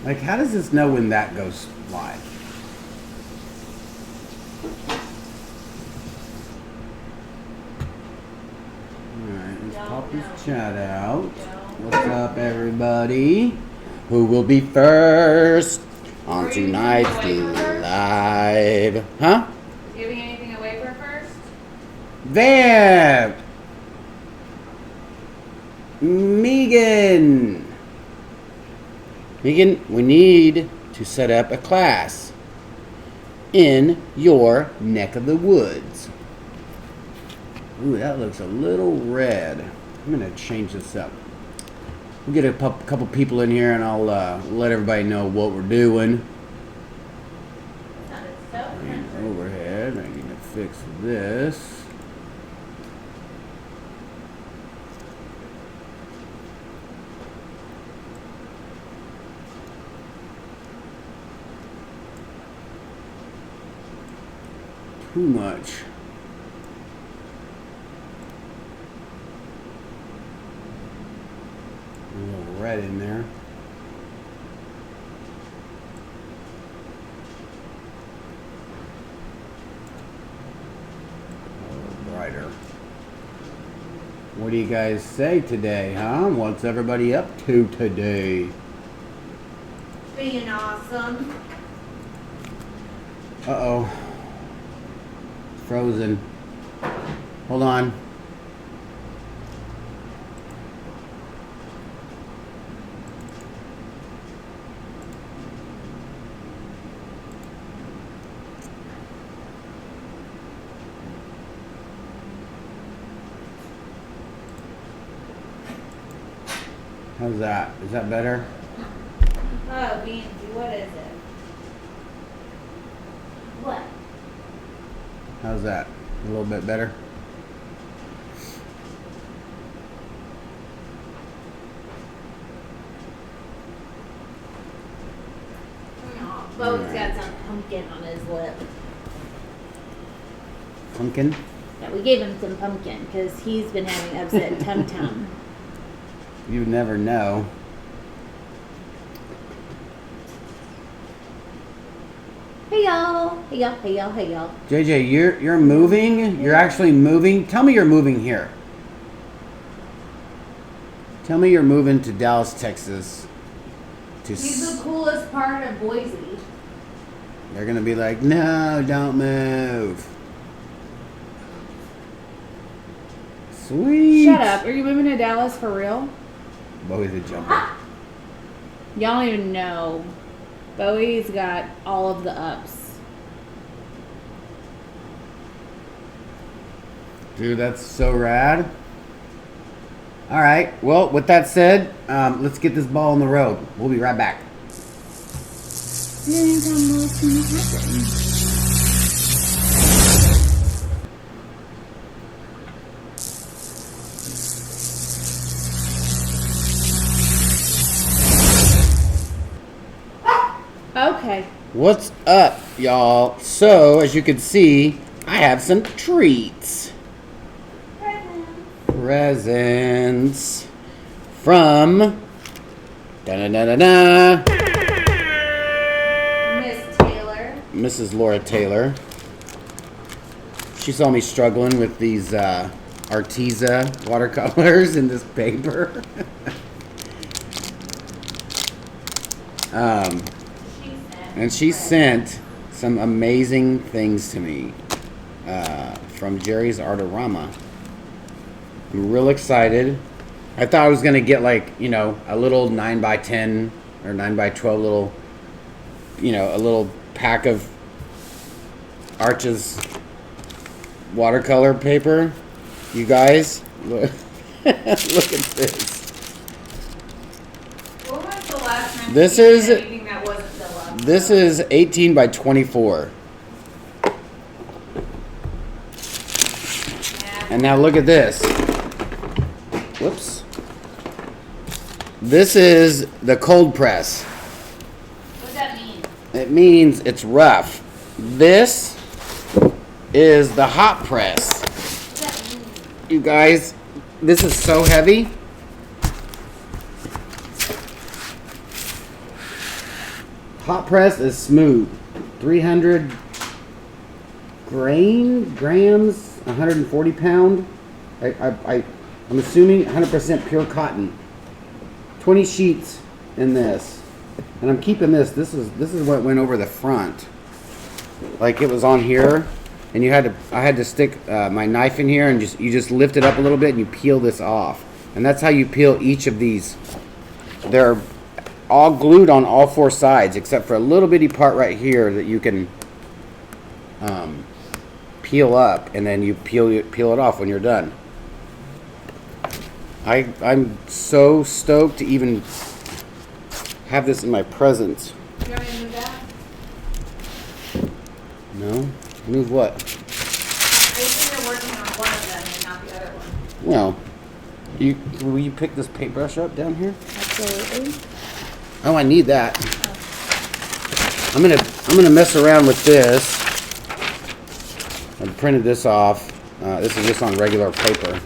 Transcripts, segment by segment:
Like, how does this know when that goes live? Alright, let's pop this chat out. What's up, everybody? Who will be first on tonight's live? Huh? Giving anything away for first? There! Megan! Megan, we need to set up a class in your neck of the woods. Ooh, that looks a little red. I'm going to change this up. We'll get a couple people in here and I'll let everybody know what we're doing. And overhead, I need to fix this. Too much. A little red in there. A little brighter. What do you guys say today, huh? What's everybody up to today? Being awesome. Uh-oh. Frozen. Hold on. How's that? Is that better? Oh, Beansy, what is it? What? How's that? A little bit better? Oh, Bo's got some pumpkin on his lip. Pumpkin? Yeah, we gave him some pumpkin because he's been having upset tum-tum. You never know. Hey y'all, hey y'all, hey y'all, hey y'all. JJ, you're moving? You're actually moving? Tell me you're moving here. Tell me you're moving to Dallas, Texas. He's the coolest part of Boise. They're gonna be like, no, don't move. Sweet. Shut up. Are you moving to Dallas for real? Bowie's a jumper. Y'all don't even know. Bowie's got all of the ups. Dude, that's so rad. All right. Well, with that said, let's get this ball on the road. We'll be right back. Okay. What's up, y'all? So, as you can see, I have some treats. Presents from da-da-da-da-da, Miss Taylor. Mrs. Laura Taylor. She saw me struggling with these Arteza watercolors in this paper. And she sent some amazing things to me from Jerry's Artorama. I'm real excited. I thought I was going to get like, you know, a little 9x10 or 9x12 little, you know, a little pack of Arches watercolor paper. You guys, look, look at this. What was the last time This you is- did anything that wasn't deluxe? This is 18 by 24. And now look at this. Whoops. This is the cold press. What's that mean? It means it's rough. This is the hot press. What's that mean? You guys, this is so heavy. hot press is smooth. 300 grams, 140 pound. I'm assuming 100% pure cotton. 20 sheets in this, and I'm keeping this. This is what went over the front. Like it was on here, and I had to stick my knife in here, and you just lift it up a little bit, and you peel this off. And that's how you peel each of these. They're all glued on all four sides, except for a little bitty part right here that you can peel up, and then you peel it off when you're done. I'm so stoked to even have this in my presence. You want me to move that? No? Move what? I think you're working on one of them and not the other one. Well, will you pick this paintbrush up down here? Absolutely. Oh, I need that. I'm gonna mess around with this. I printed this off. This is just on regular paper.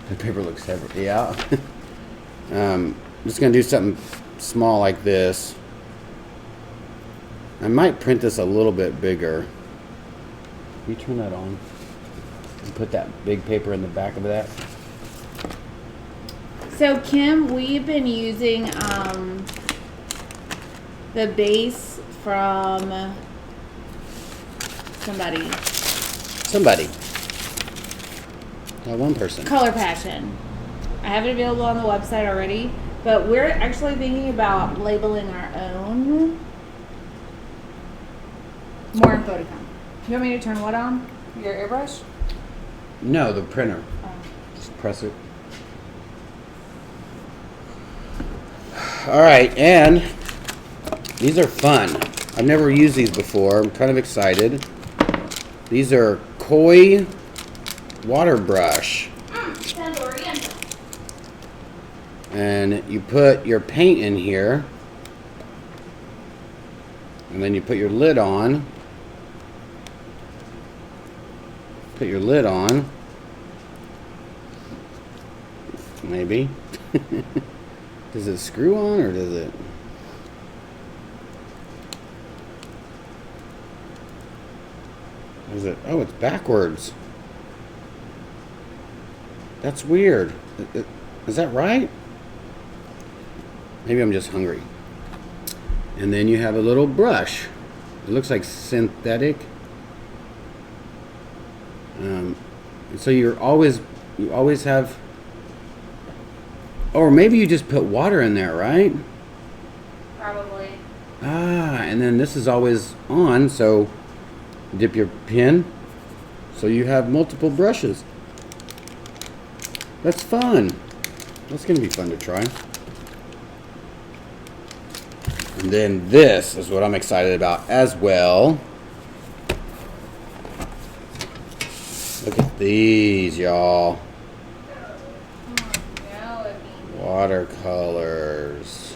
The paper looks heavy. Yeah. I'm just gonna do something small like this. I might print this a little bit bigger. Can you turn that on? And put that big paper in the back of that. So Kim, we've been using the base from somebody. That one person. Color Passion. I have it available on the website already, but we're actually thinking about labeling our own. More info to come. You want me to turn what on? Your airbrush? No, the printer. Just press it. All right, and these are fun. I've never used these before. I'm kind of excited. These are koi water brush. Sounds oriental. And you put your paint in here, and then you put your lid on. Put your lid on. Maybe. Does it screw on or does it? Is it? Oh, it's backwards. That's weird. Is that right? Maybe I'm just hungry. And then you have a little brush. It looks like synthetic. And so you always have, or maybe you just put water in there, right? Probably. And then this is always on, so dip your pen, so you have multiple brushes. That's fun. That's gonna be fun to try. And then this is what I'm excited about as well. Look at these, y'all. Watercolors.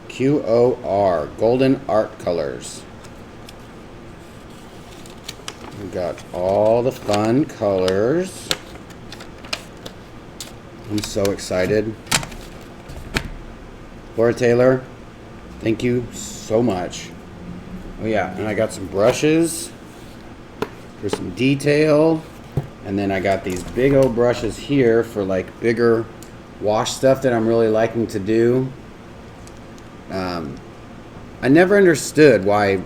QOR, Golden Art Colors. We got all the fun colors. I'm so excited. Laura Taylor, thank you so much. Oh yeah, and I got some brushes for some detail. And then I got these big old brushes here for like bigger wash stuff that I'm really liking to do. I never understood why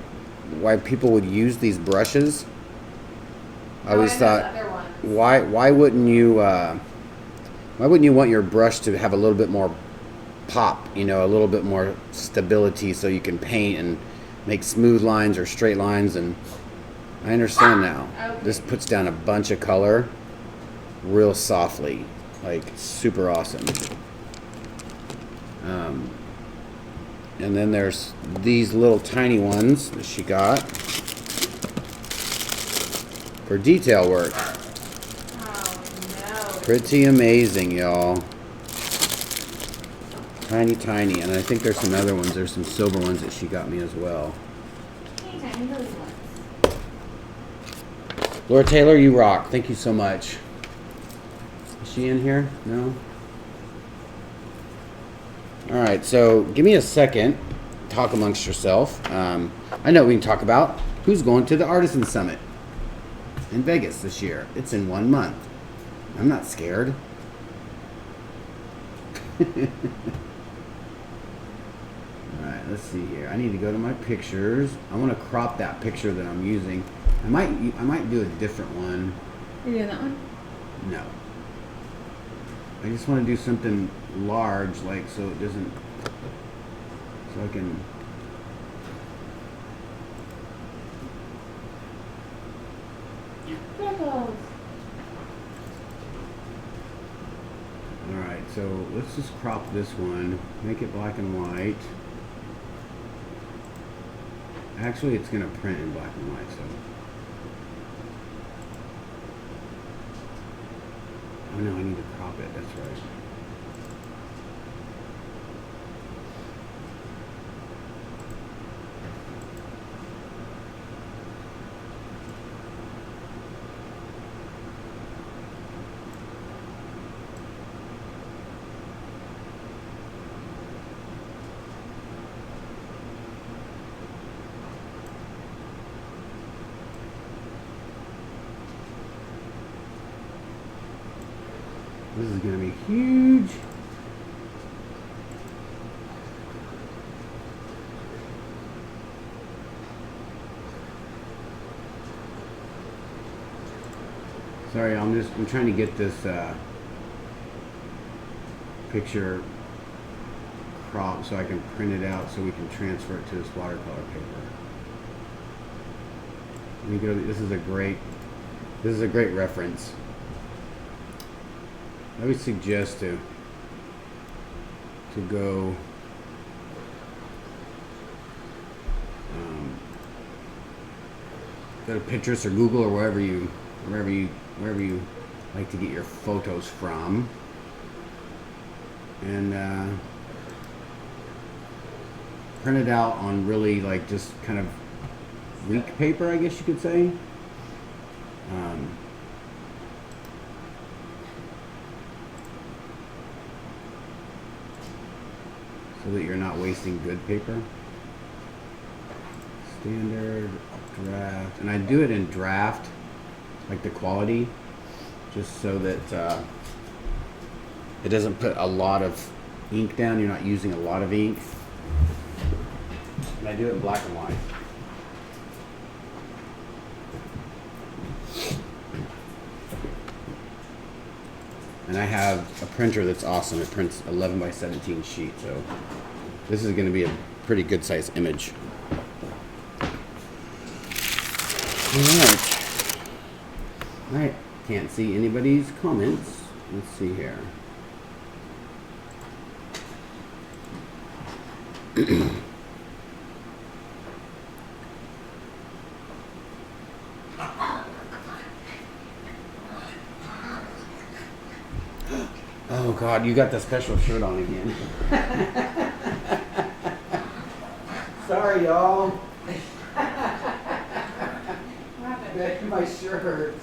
people would use these brushes. I always thought, why wouldn't you want your brush to have a little bit more pop, a little bit more stability, so you can paint and make smooth lines or straight lines? And I understand now. Okay. This puts down a bunch of color real softly, like super awesome. And then there's these little tiny ones that she got for detail work. Oh no. Pretty amazing, y'all. Tiny, tiny. And I think there's some other ones. There's some silver ones that she got me as well. Anytime, those ones. Laura Taylor, you rock. Thank you so much. Is she in here? No? All right, so give me a second. Talk amongst yourself. I know we can talk about who's going to the Artisan Summit in Vegas this year. It's in 1 month. I'm not scared. All right, let's see here. I need to go to my pictures. I want to crop that picture that I'm using. I might do a different one. You're doing that one? No. I just want to do something large, like so it doesn't, so I can. Alright, so let's just crop this one, make it black and white. Actually, it's going to print in black and white, so. Oh no, I need to crop it, that's right. This is going to be huge. Sorry, I'm trying to get this picture cropped so I can print it out so we can transfer it to this watercolor paper. Let me go. This is a great reference. I would suggest to go go to Pinterest or Google or wherever you like to get your photos from, and print it out on really like just kind of weak paper, I guess you could say. So that you're not wasting good paper. Standard, draft, and I do it in draft, like the quality, just so that it doesn't put a lot of ink down. You're not using a lot of ink. And I do it in black and white. And I have a printer that's awesome. It prints 11 by 17 sheet, so this is going to be a pretty good size image. All right. I can't see anybody's comments. Let's see here. Oh God, you got the special shirt on again. Sorry, y'all. My shirt.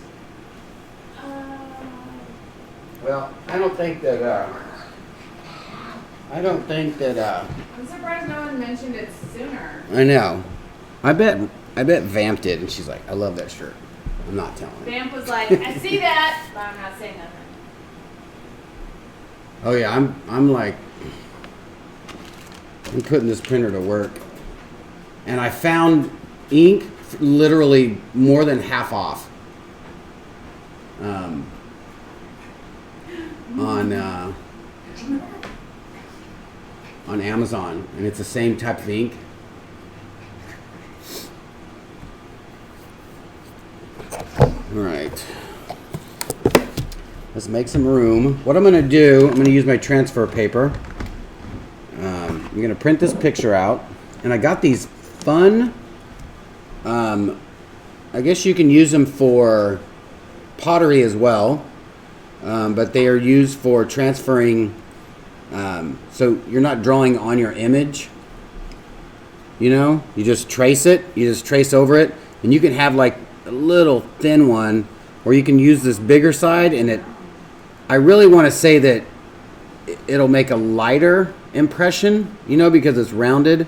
Well, I don't think that. I'm surprised no one mentioned it sooner. I know. I bet Vamp did, and she's like, "I love that shirt." I'm not telling her. Vamp was like, I see that, but I'm not saying nothing. Oh yeah, I'm like, I'm putting this printer to work, and I found ink literally more than half off on Amazon, and it's the same type of ink. All right. Let's make some room. What I'm going to do, I'm going to use my transfer paper. I'm going to print this picture out. And I got these fun, I guess you can use them for pottery as well. But they are used for transferring, so you're not drawing on your image. You know, you just trace it, you just trace over it. And you can have like a little thin one, or you can use this bigger side, and I really want to say that it'll make a lighter impression, you know, because it's rounded.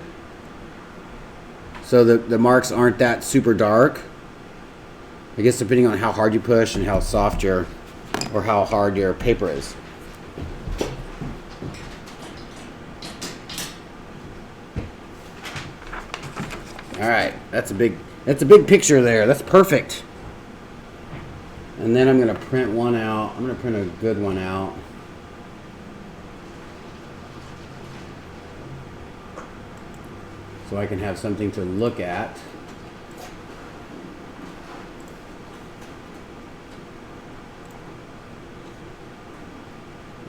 So the marks aren't that super dark. I guess depending on how hard you push and how soft or how hard your paper is. All right, that's a big picture there. That's perfect. And then I'm gonna print one out. I'm gonna print a good one out. So I can have something to look at.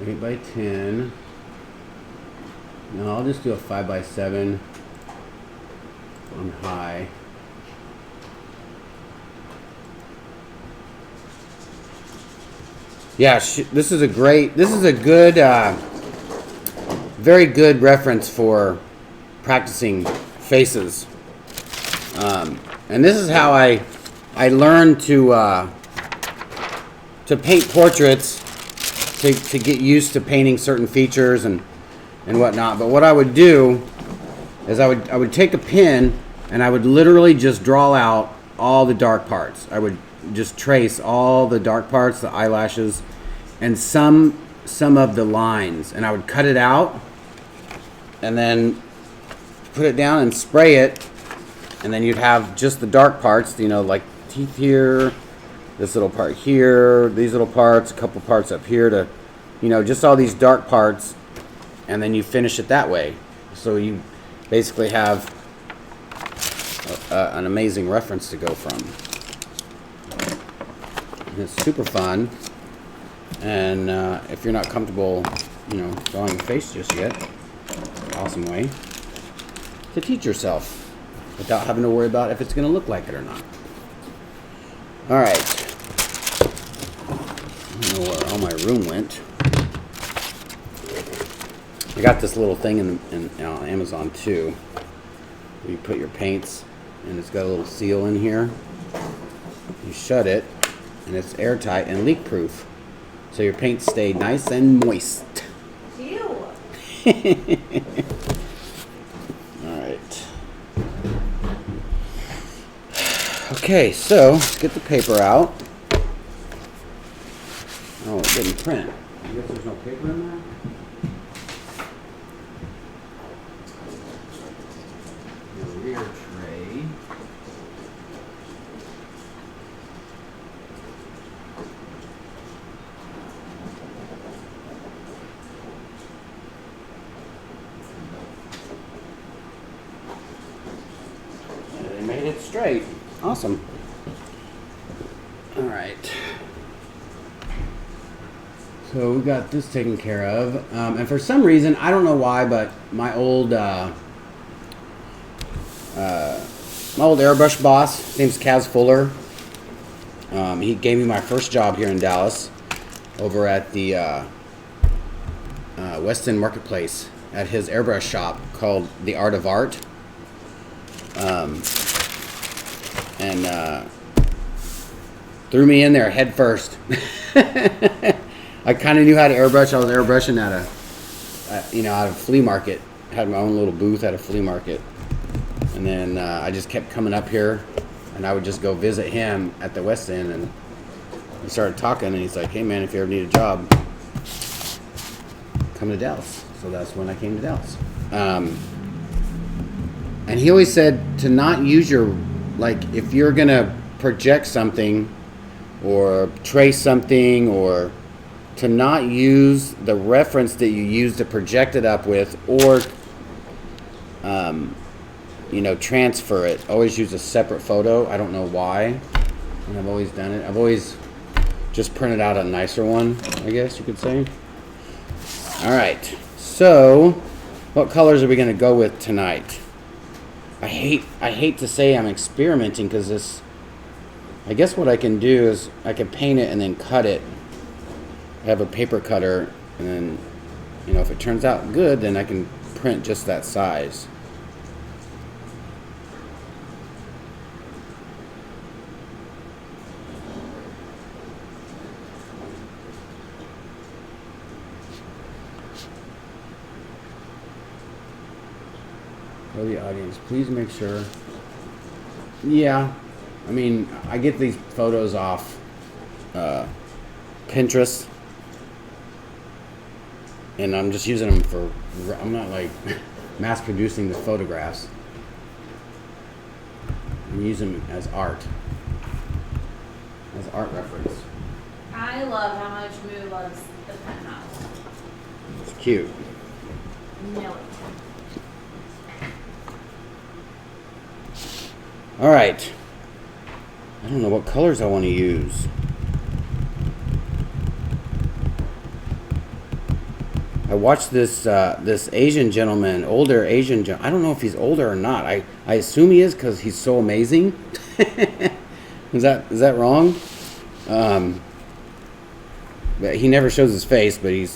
Eight by 10. No, I'll just do a 5 by 7 on high. Yeah, this is a good, very good reference for practicing faces. And this is how I learned to paint portraits, to get used to painting certain features and whatnot. But what I would do is I would take a pen and I would literally just draw out all the dark parts. I would just trace all the dark parts, the eyelashes, and some of the lines, and I would cut it out and then put it down and spray it, and then you'd have just the dark parts, you know, like teeth here, this little part here, these little parts, a couple parts up here, to, you know, just all these dark parts, and then you finish it that way. So you basically have an amazing reference to go from. And it's super fun, and if you're not comfortable, you know, drawing a face just yet, awesome way to teach yourself without having to worry about if it's going to look like it or not. All right. I don't know where all my room went. I got this little thing in Amazon too. You put your paints, and it's got a little seal in here. You shut it, and it's airtight and leak proof, so your paints stay nice and moist. Ew. All right. Okay, so let's get the paper out. Oh, it didn't print. I guess there's no paper in there. The rear tray. They made it straight. Awesome. All right. So we got this taken care of, and for some reason, I don't know why, but my old airbrush boss, his name's Kaz Fuller. He gave me my first job here in Dallas, over at the West End Marketplace, at his airbrush shop called The Art of Art. And threw me in there head first. I kind of knew how to airbrush. I was airbrushing at a flea market. I had my own little booth at a flea market. And then I just kept coming up here, and I would just go visit him at the West End, and we started talking, and he's like, hey man, if you ever need a job, come to Dallas. So that's when I came to Dallas. And he always said to not use your, like, if you're gonna project something or trace something, or to not use the reference that you use to project it up with, or transfer it. Always use a separate photo. I don't know why, and I've always done it. I've always just printed out a nicer one, I guess you could say. All right, so what colors are we going to go with tonight? I hate to say I'm experimenting, because this, I guess what I can do is I can paint it and then cut it. I have a paper cutter, and then, if it turns out good, then I can print just that size. Show the audience. Please make sure. Yeah. I mean, I get these photos off Pinterest. And I'm just using them for, I'm not like mass producing the photographs. I'm using them as art reference. I love how much Moo loves the penthouse. It's cute. Know it. All right. I don't know what colors I want to use. I watched this this Asian gentleman, older Asian gentleman. I don't know if he's older or not. I assume he is because he's so amazing. Is that wrong? But he never shows his face, but he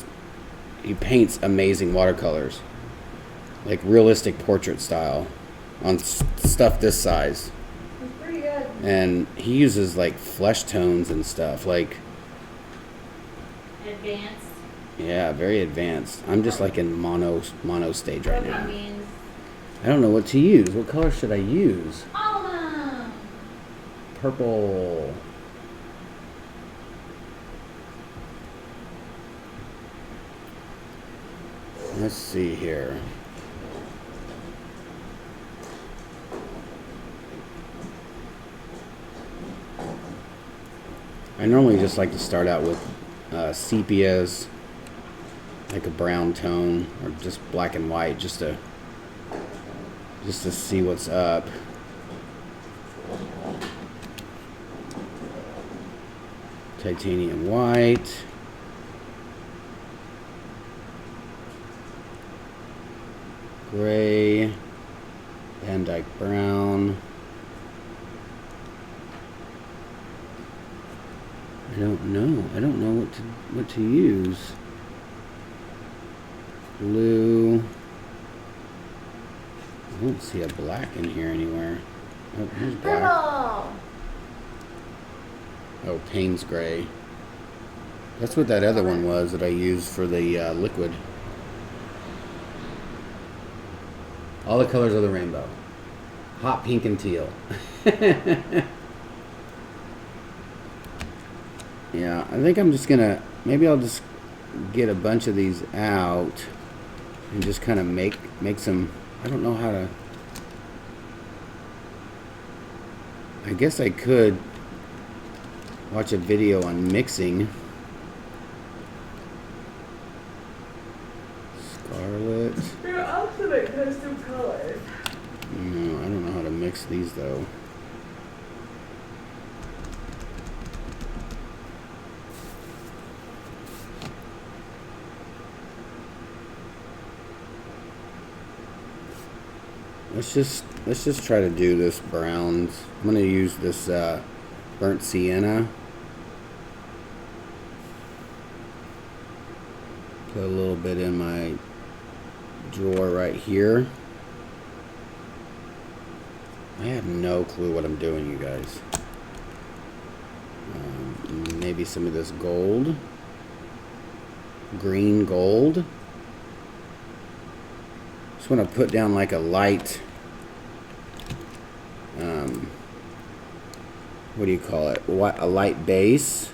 paints amazing watercolors, like realistic portrait style, on stuff this size. It's pretty good. And he uses like flesh tones and stuff, like Advanced. yeah, very advanced. I'm just like in mono stage right now. Beans. I don't know what to use. What color should I use? All of them. Purple. Let's see here. I normally just like to start out with sepias, like a brown tone, or just black and white, just to see what's up. Titanium white. Gray. Van Dyke brown. I don't know. I don't know what to use. Blue. I don't see a black in here anywhere. Oh, here's black. Purple. Oh, Payne's gray. That's what that other one was that I used for the liquid. All the colors of the rainbow. Hot pink and teal. Yeah, I think I'm just gonna, maybe I'll just get a bunch of these out and just kind of make some, I don't know how to, I guess I could watch a video on mixing. Scarlet. They're ultimate custom colors. No, I don't know how to mix these though. Let's just try to do this browns. I'm gonna use this burnt sienna. Put a little bit in my drawer right here. I have no clue what I'm doing, you guys. Maybe some of this gold, green gold. Just want to put down like a light, what do you call it? A light base.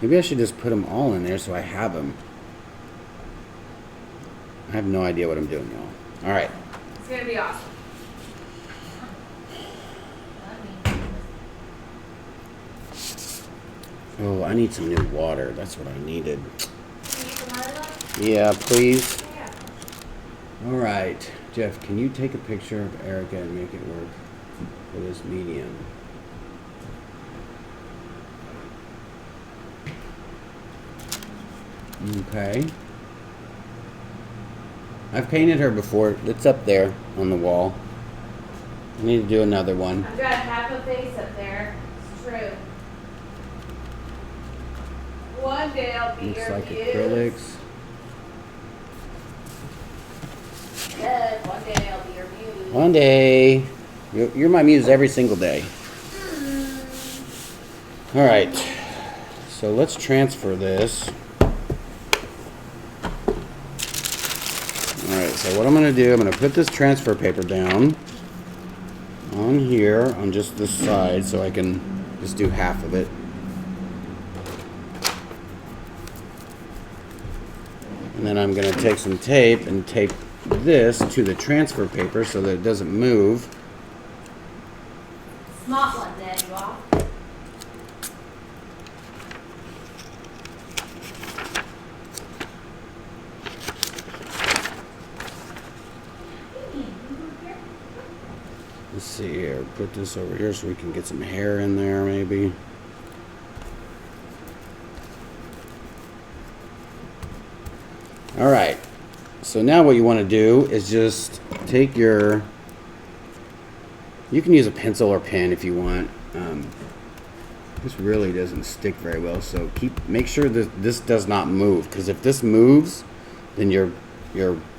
Maybe I should just put them all in there so I have them. I have no idea what I'm doing, y'all. All right. It's gonna be awesome. Oh, I need some new water. That's what I needed. Can you use the water though? Yeah, please. Yeah. All right. Jeff, can you take a picture of Erica and make it work for this medium? Okay. I've painted her before. It's up there on the wall. I need to do another one. I've got half a face up there. It's true. One day I'll be Looks your like muse. acrylics. Yes, one day I'll be your muse. One day. You're my muse every single day. All right. So let's transfer this. Alright, so what I'm going to do, I'm going to put this transfer paper down on here, on just this side, so I can just do half of it. And then I'm going to take some tape and tape this to the transfer paper so that it doesn't move. Smart one there, you are. Let's see here, put this over here so we can get some hair in there maybe. Alright, so now what you want to do is just take your, you can use a pencil or pen if you want. This really doesn't stick very well, so make sure that this does not move, because if this moves, then your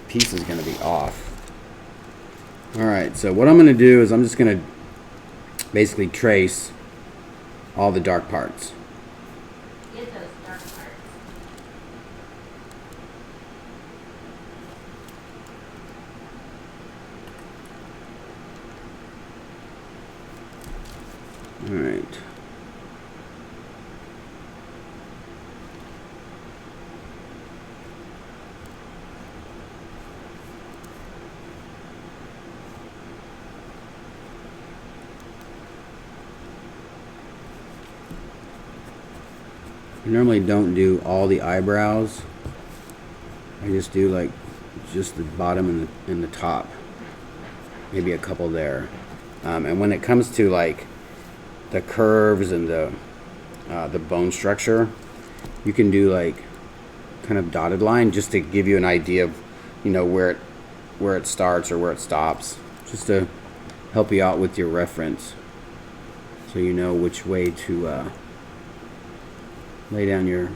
piece is going to be off. Alright, so what I'm going to do is I'm just going to basically trace all the dark parts. Get those dark parts. Alright. I normally don't do all the eyebrows. I just do like just the bottom and the top. Maybe a couple there. And when it comes to like the curves and the bone structure, you can do like kind of dotted line just to give you an idea of, you know, where it starts or where it stops, just to help you out with your reference, so you know which way to lay down your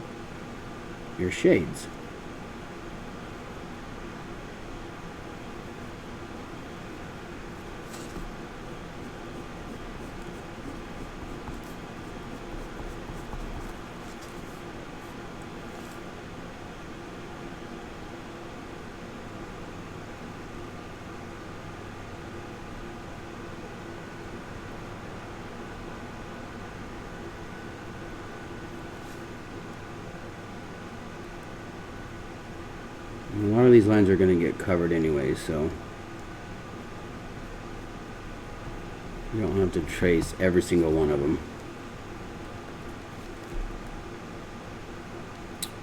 shades. A lot of these lines are going to get covered anyway, so you don't have to trace every single one of them.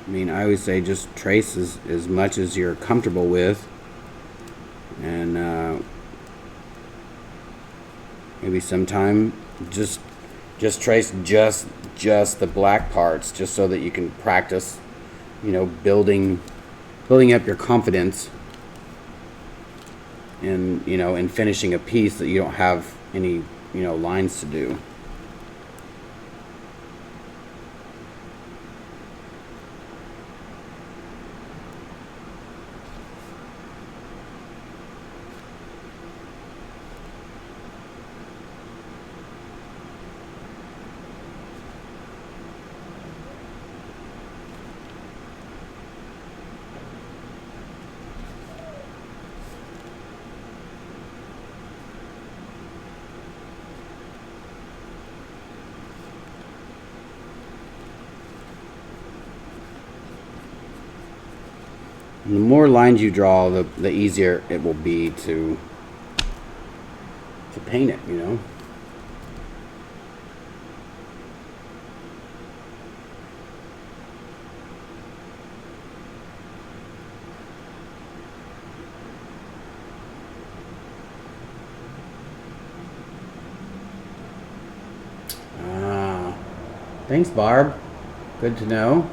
I mean, I always say just trace as much as you're comfortable with, and maybe sometime just trace just the black parts, just so that you can practice, you know, building up your confidence in, you know, in finishing a piece that you don't have any, you know, lines to do. And the more lines you draw, the easier it will be to paint it, you know. Ah, thanks, Barb. Good to know.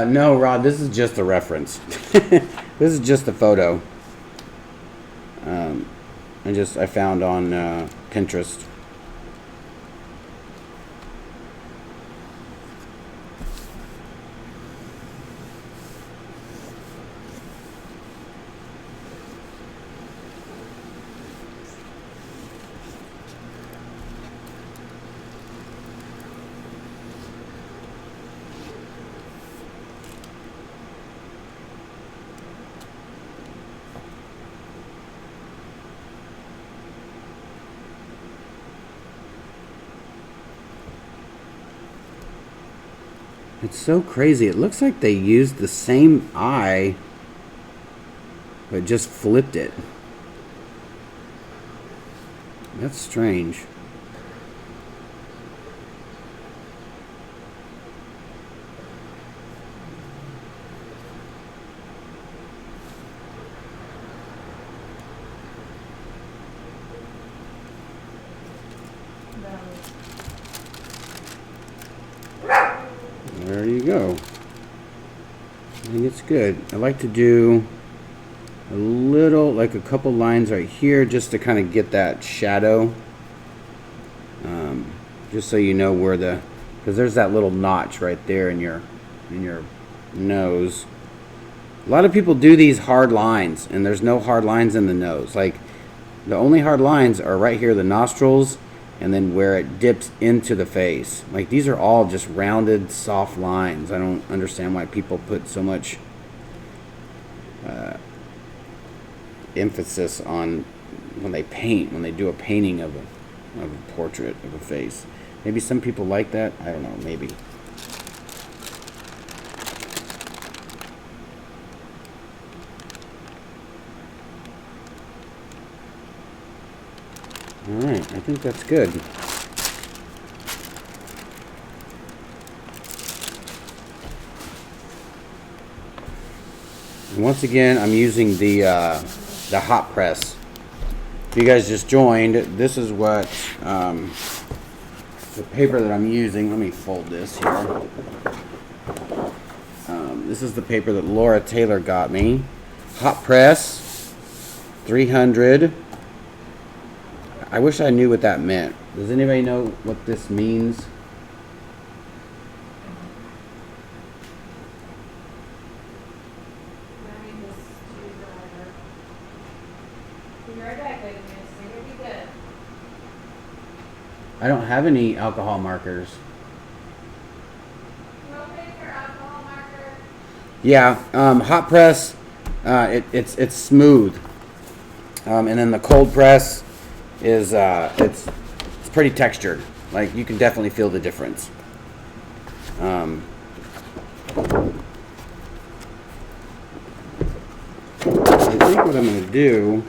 No, Rod, this is just a reference. This is just a photo. I found on Pinterest. It's so crazy. It looks like they used the same eye, but just flipped it. That's strange. There you go. I think it's good. I like to do a little, like a couple lines right here, just to kind of get that shadow. Just so you know where the, because there's that little notch right there in your nose. A lot of people do these hard lines, and there's no hard lines in the nose. Like, the only hard lines are right here, the nostrils, and then where it dips into the face. Like, these are all just rounded, soft lines. I don't understand why people put so much emphasis on when they paint, when they do a painting of a portrait of a face. Maybe some people like that. I don't know, maybe. Alright, I think that's good. And once again, I'm using the hot press. If you guys just joined, this is what the paper that I'm using. Let me fold this here. This is the paper that Laura Taylor got me. Hot press, 300. I wish I knew what that meant. Does anybody know what this means? I don't have any alcohol markers. Yeah, hot press, it's smooth, and then the cold press is it's pretty textured. Like, you can definitely feel the difference. I think what I'm going to do.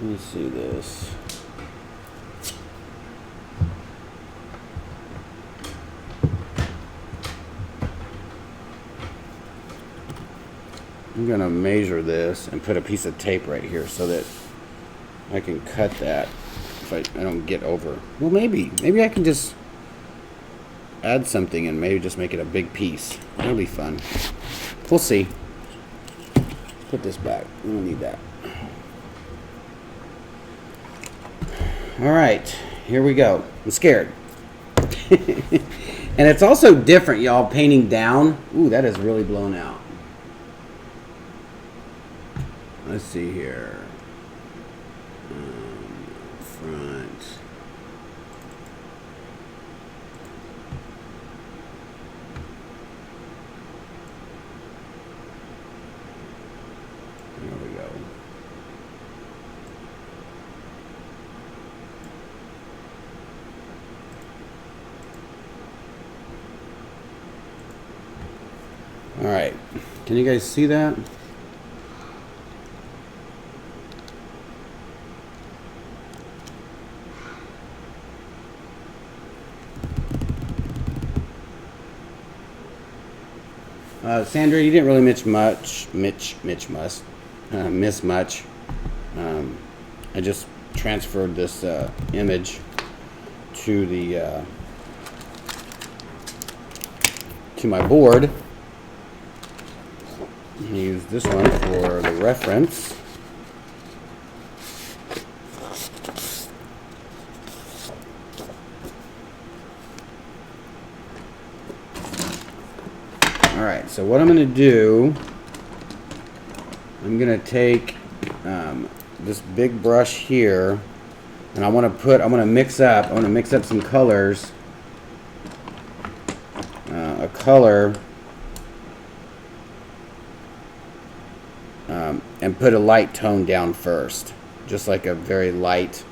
Let me see this. I'm going to measure this and put a piece of tape right here so that I can cut that if I don't get over. Well, maybe I can just add something and maybe just make it a big piece. That'll be fun. We'll see. Put this back. We don't need that. All right, here we go. I'm scared. And it's also different, y'all, painting down. Ooh, that is really blown out. Let's see here. Front. There we go. All right. Can you guys see that? Sandra, you didn't really miss much. I just transferred this image to the to my board. Use this one for the reference. Alright, so what I'm going to do, I'm going to take this big brush here, and I want to mix up some colors. A color, and put a light tone down first, just like a very light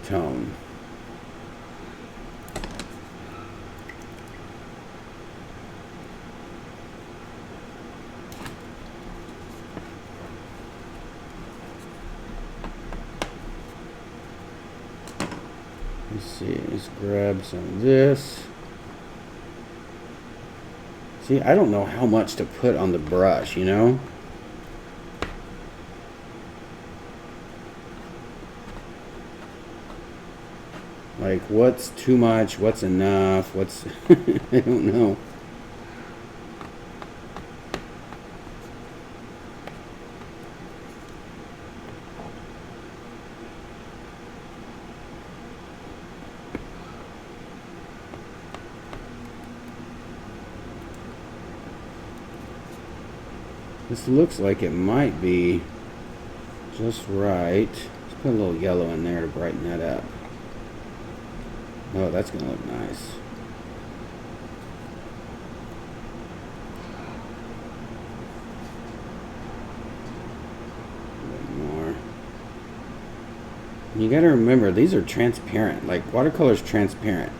tone. Let's see, let's grab some of this. See, I don't know how much to put on the brush, you know? Like, what's too much? What's enough? What's... I don't know. This looks like it might be just right. Let's put a little yellow in there to brighten that up. Oh, that's gonna look nice. A bit more. You gotta remember, these are transparent. Like, watercolor's transparent.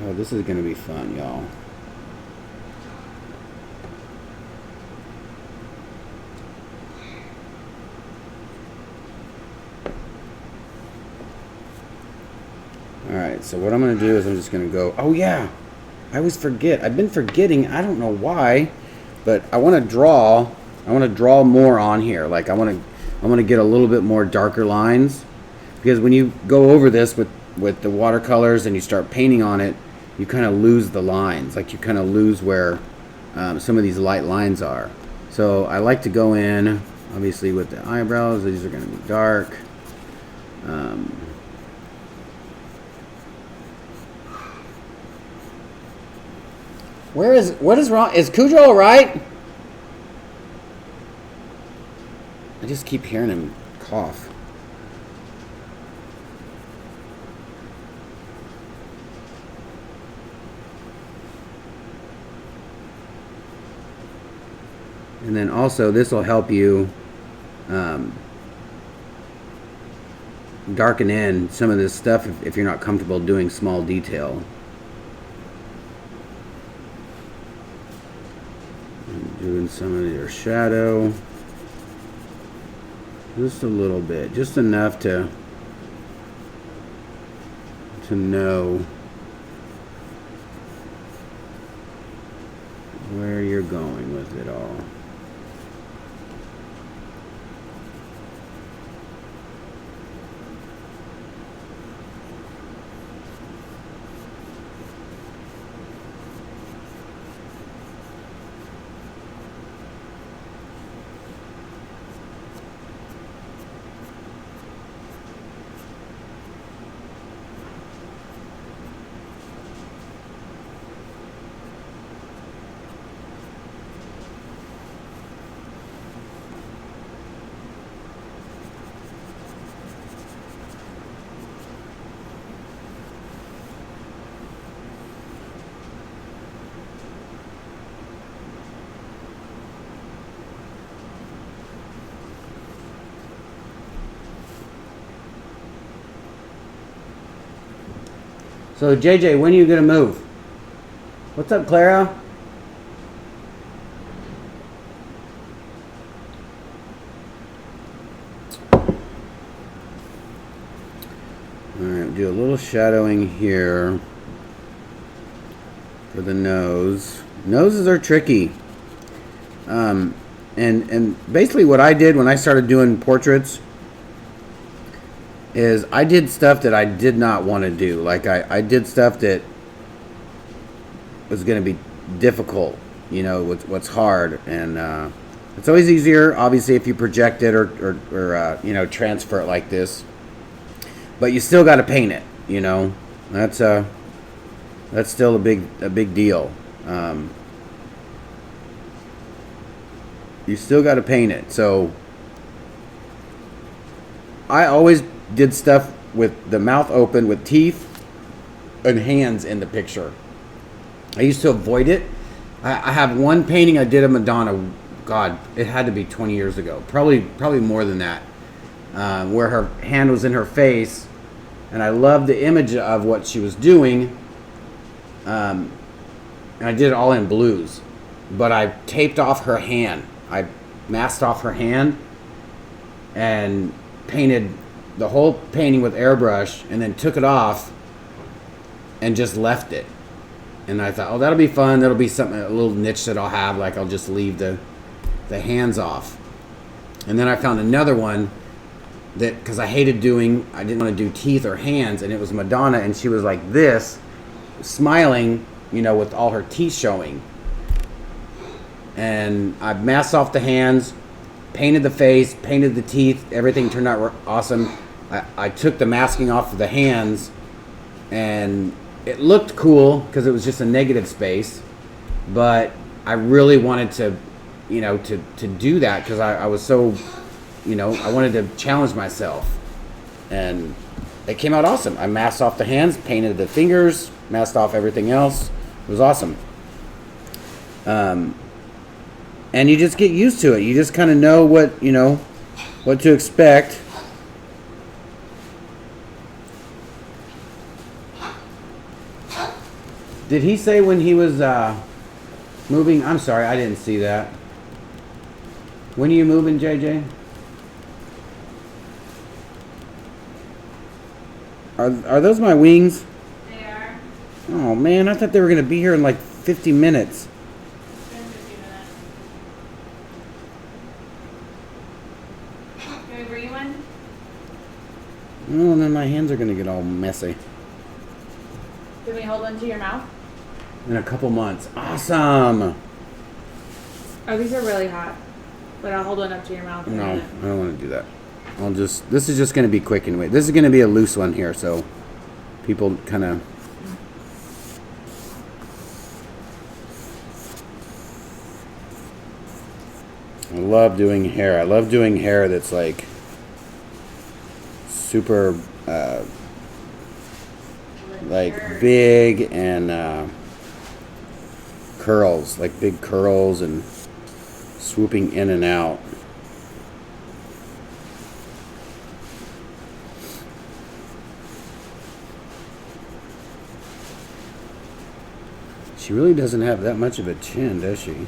Oh, this is gonna be fun, y'all. Alright, so what I'm going to do is I'm just going to go... Oh, yeah! I always forget. I've been forgetting. I don't know why. But I want to draw... I want to draw more on here. Like, I want to get a little bit more darker lines. Because when you go over this with the watercolors and you start painting on it, you kind of lose the lines. Like, you kind of lose where some of these light lines are. So I like to go in, obviously, with the eyebrows. These are going to be dark. What is wrong? Is Cujo alright? I just keep hearing him cough. And then also this will help you darken in some of this stuff if you're not comfortable doing small detail. Doing some of your shadow, just a little bit, just enough to know where you're going with it all. So JJ, when are you gonna move? What's up, Clara? Alright, do a little shadowing here for the nose. Noses are tricky. And basically what I did when I started doing portraits is I did stuff that I did not want to do. Like I did stuff that was going to be difficult, you know, what's hard. And it's always easier, obviously, if you project it or you know, transfer it like this. But you still got to paint it, you know. That's still a big deal. You still got to paint it. So I always did stuff with the mouth open with teeth and hands in the picture. I used to avoid it. I have one painting I did of Madonna. God, it had to be 20 years ago. Probably more than that. Where her hand was in her face. And I loved the image of what she was doing. And I did it all in blues. But I taped off her hand. I masked off her hand. And painted the whole painting with airbrush and then took it off and just left it. And I thought, oh, that'll be fun. That'll be something, a little niche that I'll have. Like I'll just leave the hands off. And then I found another one that, because I didn't want to do teeth or hands, and it was Madonna, and she was like this, smiling, with all her teeth showing. And I masked off the hands, painted the face, painted the teeth, everything turned out awesome. I took the masking off of the hands, and it looked cool because it was just a negative space, but I really wanted to, to do that because I was so, I wanted to challenge myself, and it came out awesome. I masked off the hands, painted the fingers, masked off everything else. It was awesome. And you just get used to it. You just kind of know what to expect. Did he say when he was moving? I'm sorry, I didn't see that. When are you moving, JJ? Are those my wings? They are. Oh man, I thought they were gonna be here in like 50 minutes. Been 50 minutes. Can we bring you one? Oh, and then my hands are gonna get all messy. Can we hold one to your mouth? In a couple months. Awesome. Oh, these are really hot. But I'll hold one up to your mouth. No, I don't want to do that. This is just going to be quick anyway. This is going to be a loose one here, so people kind of... I love doing hair. I love doing hair that's like super like big and curls, like big curls and swooping in and out. She really doesn't have that much of a chin, does she?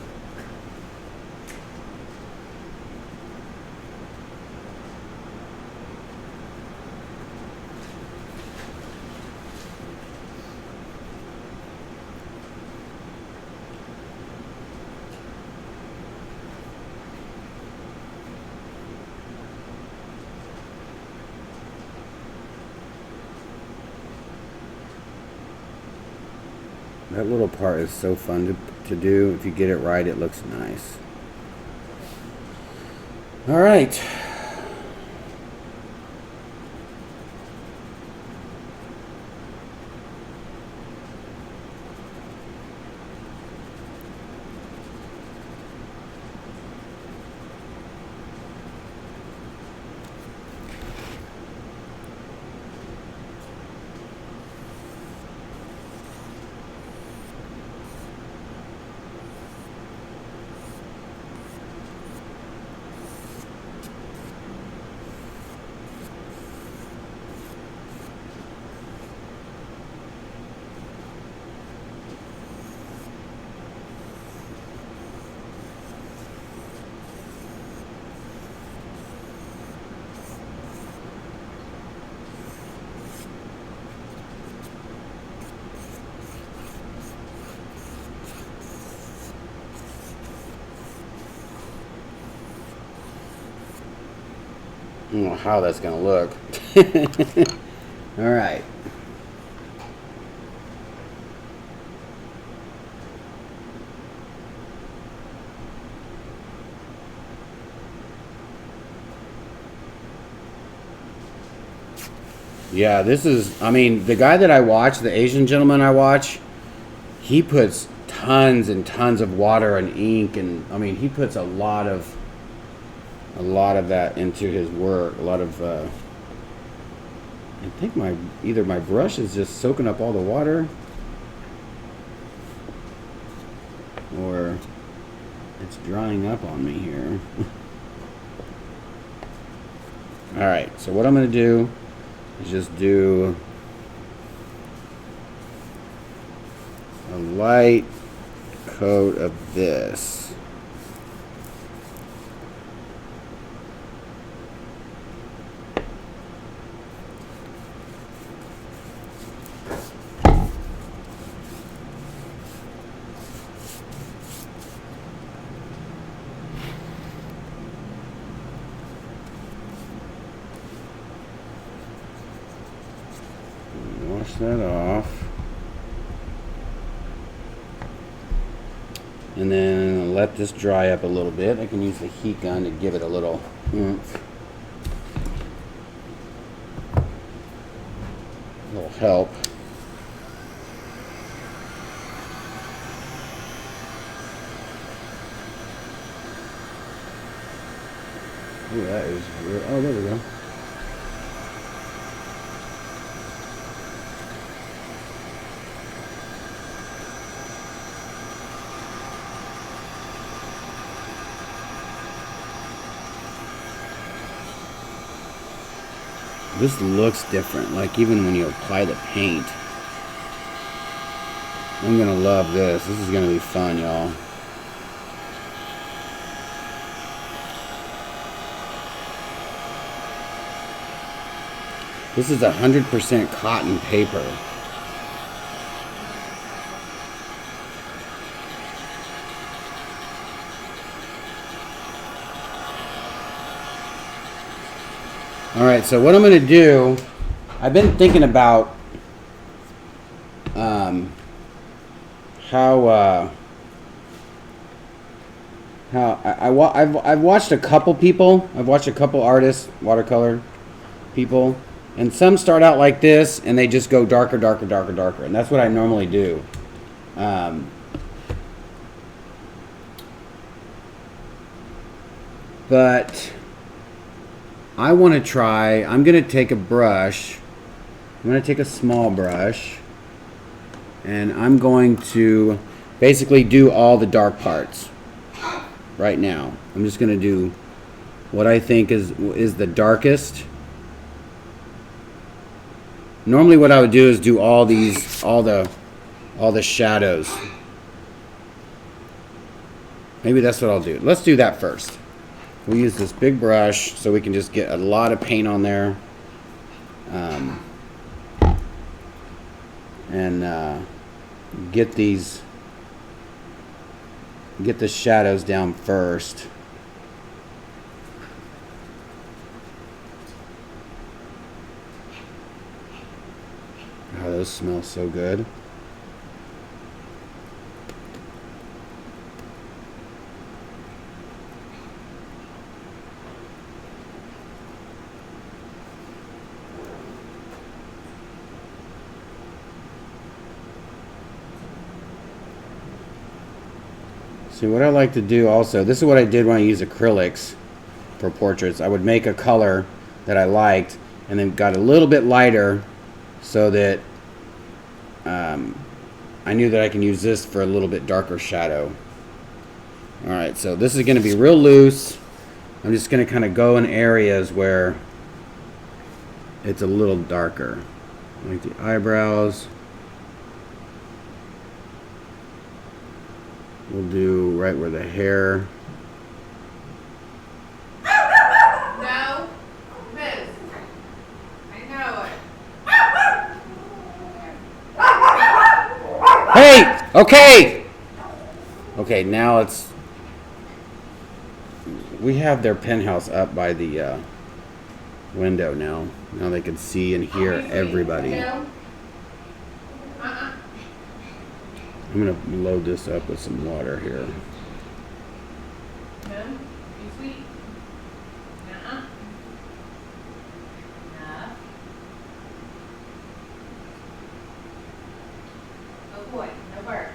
That little part is so fun to do. If you get it right, it looks nice. All right. I don't know how that's going to look. All right. Yeah, this is, I mean, the guy that I watch, the Asian gentleman I watch, he puts tons and tons of water and ink, and I mean, he puts a lot of that into his work. A lot of I think either my brush is just soaking up all the water, or it's drying up on me here. All right, so what I'm going to do is just do a light coat of this. Brush that off. And then let this dry up a little bit. I can use the heat gun to give it a little oomph. A little help. Ooh, that is real. Oh, there we go. This looks different, like even when you apply the paint. I'm gonna love this. This is gonna be fun, y'all. This is 100% cotton paper. Alright, so what I'm going to do, I've been thinking about I've watched a couple people, I've watched a couple artists, watercolor people, and some start out like this and they just go darker, darker, darker, darker, and that's what I normally do. But I want to try, I'm going to take a brush, I'm going to take a small brush, and I'm going to basically do all the dark parts right now. I'm just going to do what I think is the darkest. Normally what I would do is do all these, all the shadows. Maybe that's what I'll do. Let's do that first. We'll use this big brush so we can just get a lot of paint on there. And get the shadows down first. Oh, those smell so good. See, what I like to do also, this is what I did when I used acrylics for portraits. I would make a color that I liked and then got a little bit lighter so that I knew that I can use this for a little bit darker shadow. Alright, so this is going to be real loose. I'm just going to kind of go in areas where it's a little darker. Like the eyebrows. We'll do right where the hair. No, miss. I know it. Hey! Okay! Okay, now it's... We have their penthouse up by the window now. Now they can see and hear everybody. I'm going to load this up with some water here. No, be sweet. No. Oh boy, no bark.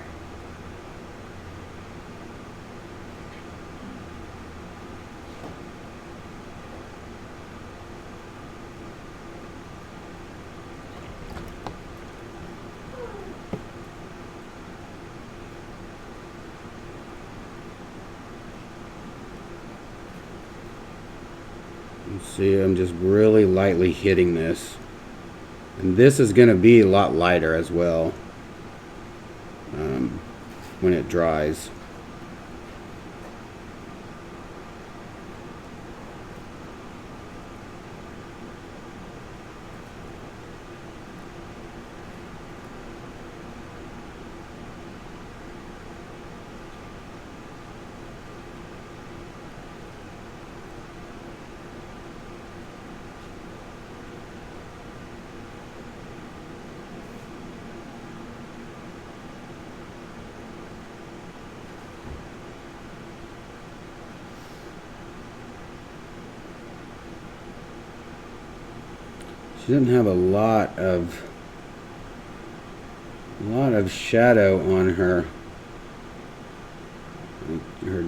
See, I'm just really lightly hitting this. And this is going to be a lot lighter as well when it dries. She doesn't have a lot of shadow on her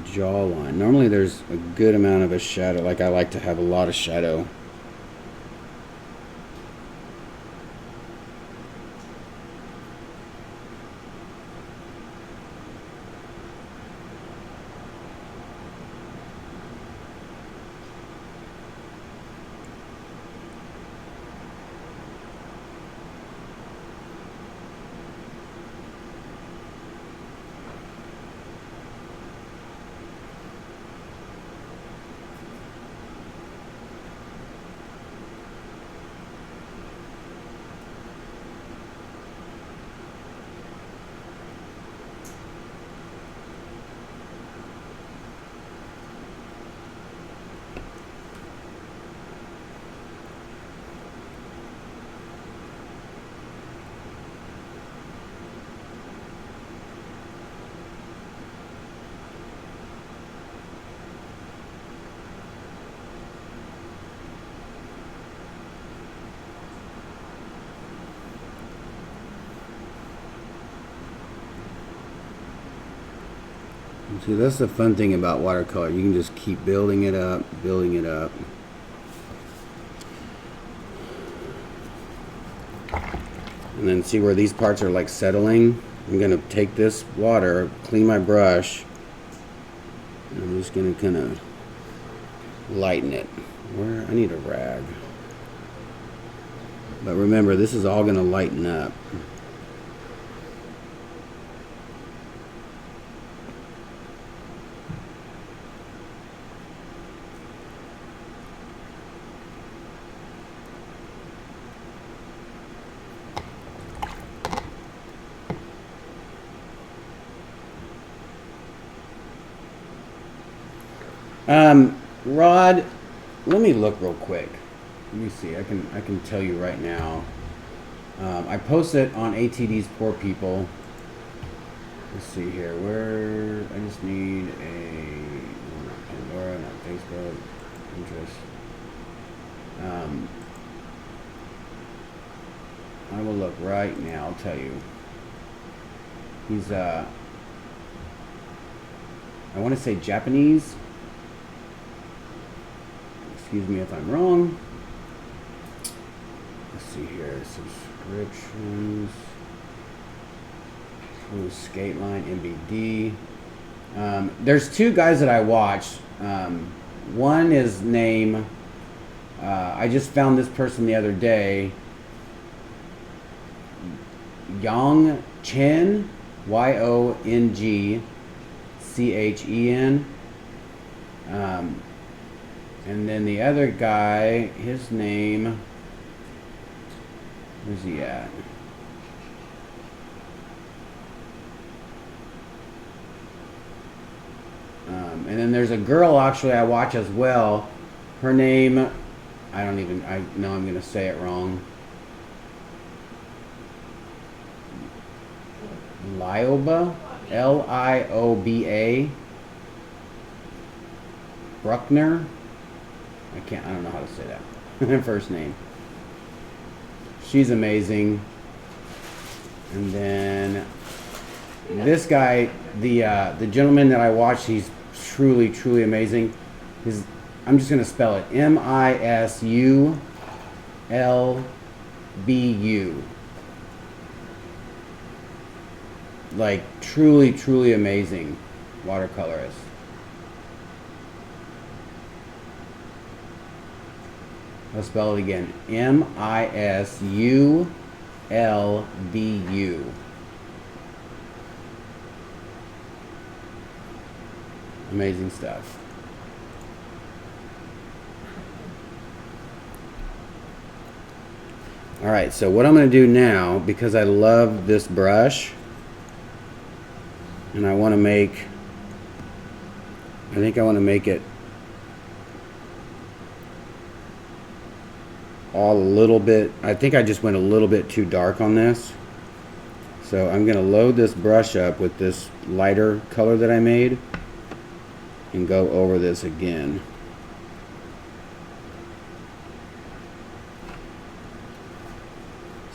jawline. Normally there's a good amount of a shadow. Like I like to have a lot of shadow. See, that's the fun thing about watercolor. You can just keep building it up, building it up. And then see where these parts are like settling? I'm going to take this water, clean my brush, and I'm just going to kind of lighten it. Where I need a rag. But remember, this is all going to lighten up. Rod, let me look real quick. Let me see. I can tell you right now. I posted on ATD's Poor People. Let's see here. Where I just need a not Pandora, not Facebook, Pinterest. I will look right now. I'll tell you. He's I want to say Japanese. Excuse me if I'm wrong. Let's see here. Subscriptions. Ooh, Skate Line, MBD. There's two guys that I watch. One is name. I just found this person the other day. Yong Chen. YONGCHEN. And then the other guy, his name, where's he at? And then there's a girl actually I watch as well. Her name, I know I'm going to say it wrong. Lioba, Lioba, Bruckner. I don't know how to say that. Her first name. She's amazing. And then this guy, the gentleman that I watch, he's truly, truly amazing. I'm just gonna spell it. MISULBU. Like truly, truly amazing watercolorist. I'll spell it again. MISULBU. Amazing stuff. All right, so what I'm going to do now, because I love this brush, and I want to make, I think I want to make it all a little bit, I think I just went a little bit too dark on this. So I'm going to load this brush up with this lighter color that I made and go over this again.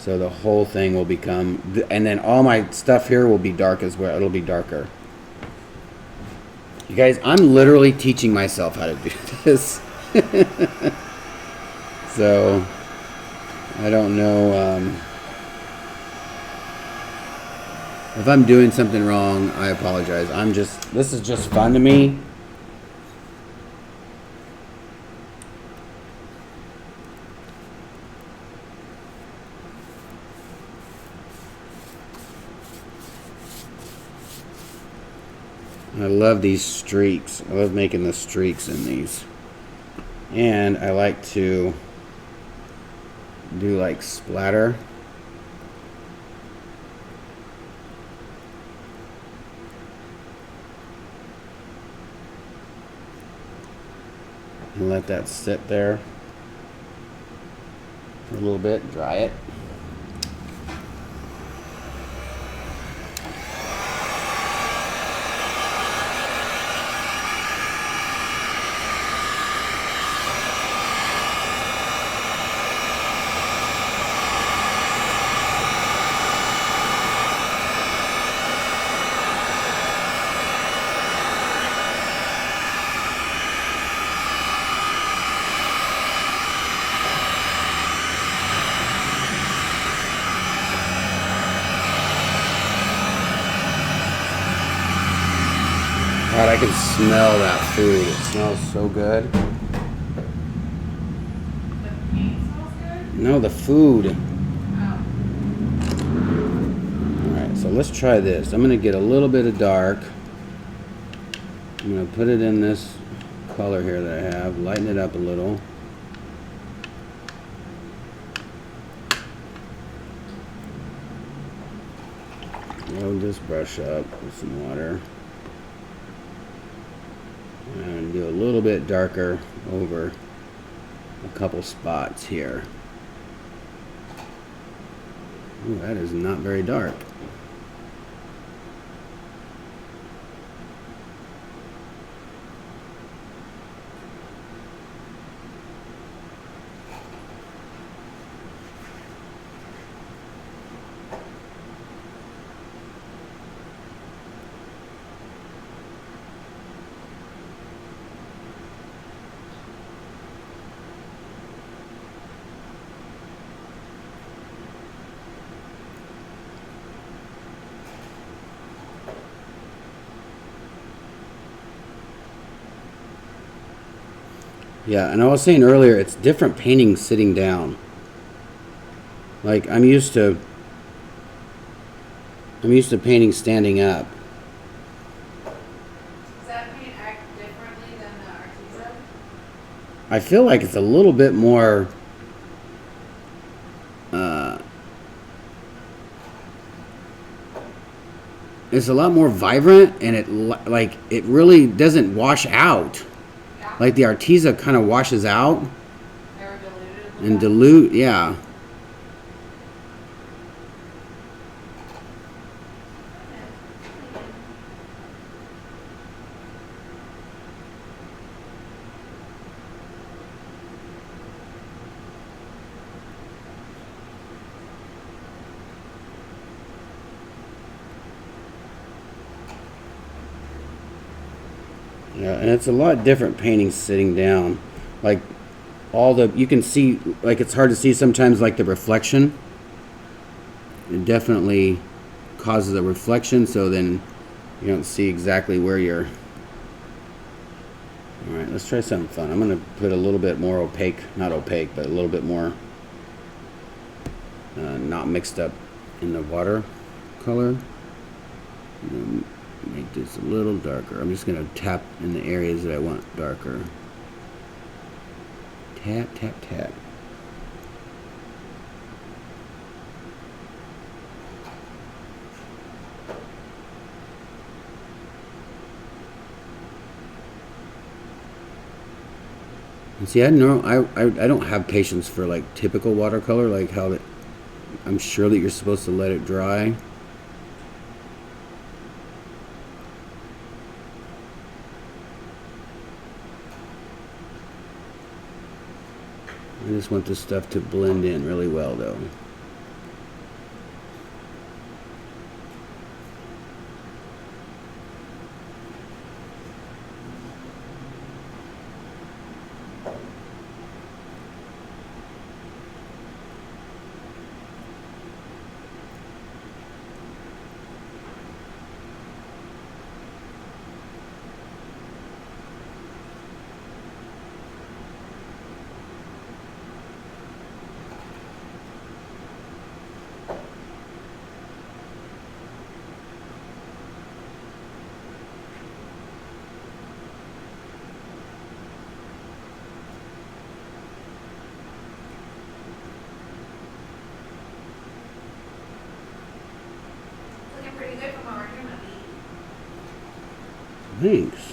So the whole thing will become, and then all my stuff here will be dark as well. It'll be darker. You guys, I'm literally teaching myself how to do this. So, I don't know, if I'm doing something wrong, I apologize. This is just fun to me. I love these streaks. I love making the streaks in these. And I like to do like splatter. And let that sit there for a little bit, dry it. God, I can smell that food. It smells so good. The paint smells good? No, the food. Oh. Alright, so let's try this. I'm going to get a little bit of dark. I'm going to put it in this color here that I have. Lighten it up a little. Load this brush up with some water. And do a little bit darker over a couple spots here. Ooh, that is not very dark. Yeah, and I was saying earlier, it's different painting sitting down. Like I'm used to painting standing up. Does that paint act differently than the Arteza? I feel like it's a little bit more it's a lot more vibrant, and it really doesn't wash out. Yeah. Like the Arteza kind of washes out They're diluted. and dilute, yeah. Yeah, and it's a lot different painting sitting down. Like you can see, like it's hard to see sometimes, like the reflection. It definitely causes a reflection, so then you don't see exactly where you're. Alright, let's try something fun. I'm going to put a little bit more opaque, not opaque, but a little bit more not mixed up in the watercolor. Make this a little darker. I'm just going to tap in the areas that I want darker. Tap, tap, tap. And see, I don't have patience for like typical watercolor, like how I'm sure that you're supposed to let it dry. I just want this stuff to blend in really well, though. Thanks.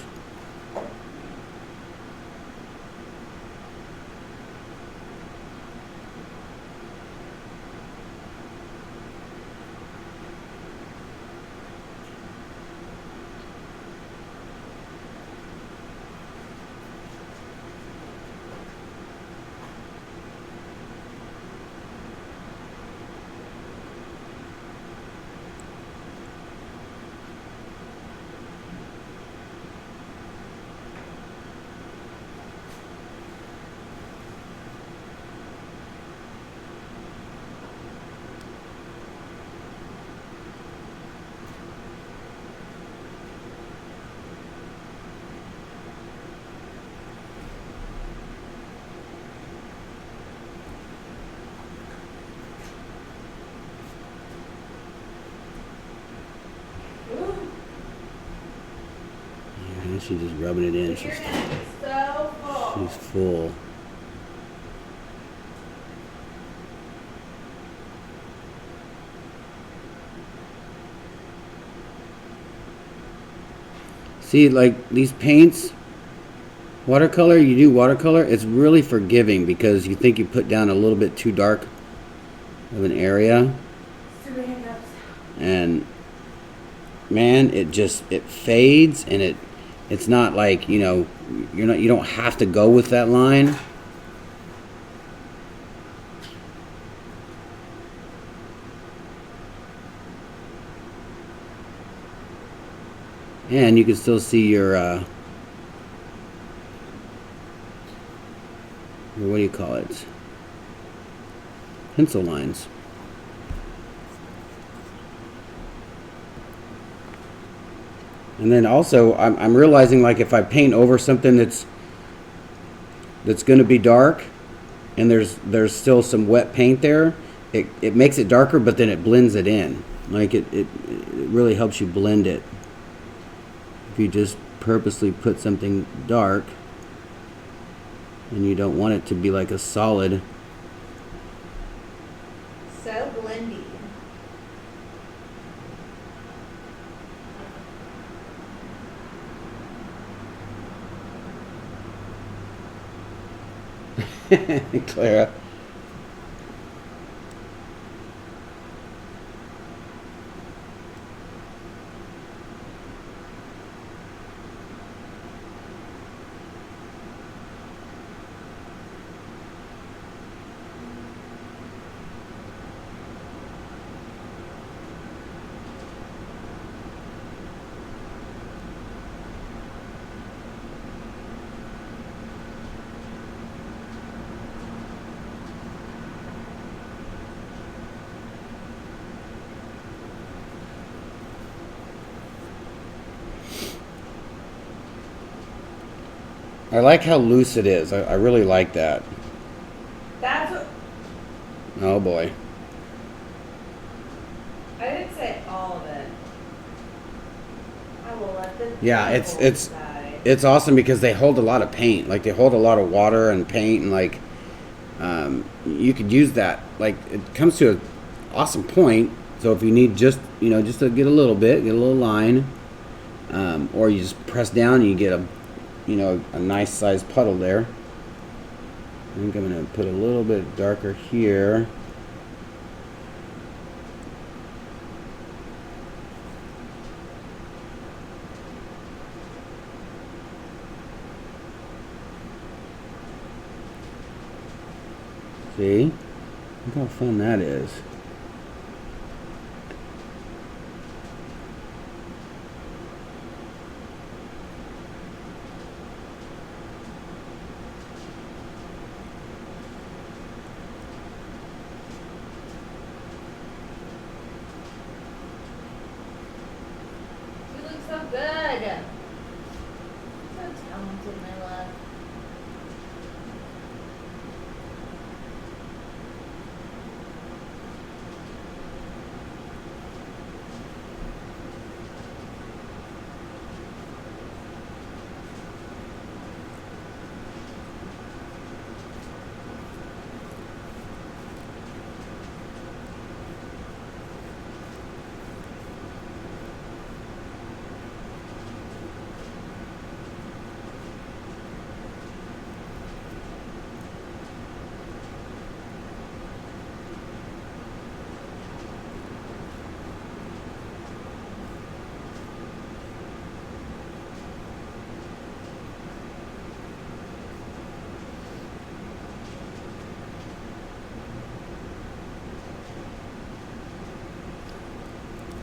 Yeah, she's just rubbing it in. She's So full. She's full. See, like these paints, watercolor, you do watercolor, it's really forgiving because you think you put down a little bit too dark of an area. And man, it fades, and it's not like, you know, you don't have to go with that line. And you can still see your what do you call it? Pencil lines. And then also, I'm realizing, like, if I paint over something that's going to be dark, and there's still some wet paint there, it makes it darker, but then it blends it in. Like it really helps you blend it. If you just purposely put something dark, and you don't want it to be like a solid. So blendy. Clara. I like how loose it is. I really like that. That's what, Oh boy. I didn't say all of it. I will let them. Yeah, it's awesome because they hold a lot of paint. Like, they hold a lot of water and paint, and like you could use that. Like, it comes to an awesome point. So if you need just to get a little bit, get a little line, or you just press down and you get a nice sized puddle there. I think I'm going to put a little bit darker here. See? Look how fun that is. You look so good. So talented, my love.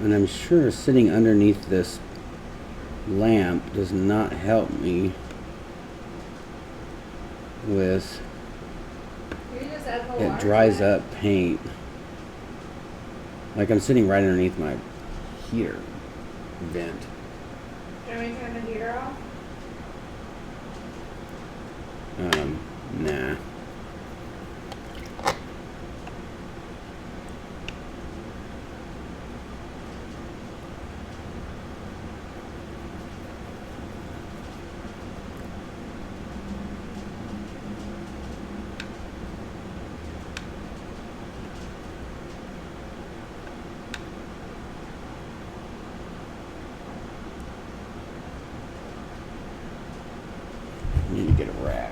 And I'm sure sitting underneath this lamp does not help me with, it dries up paint. Like I'm sitting right underneath my heater vent. Do you want me to turn the heater off? Nah. Need to get a rag.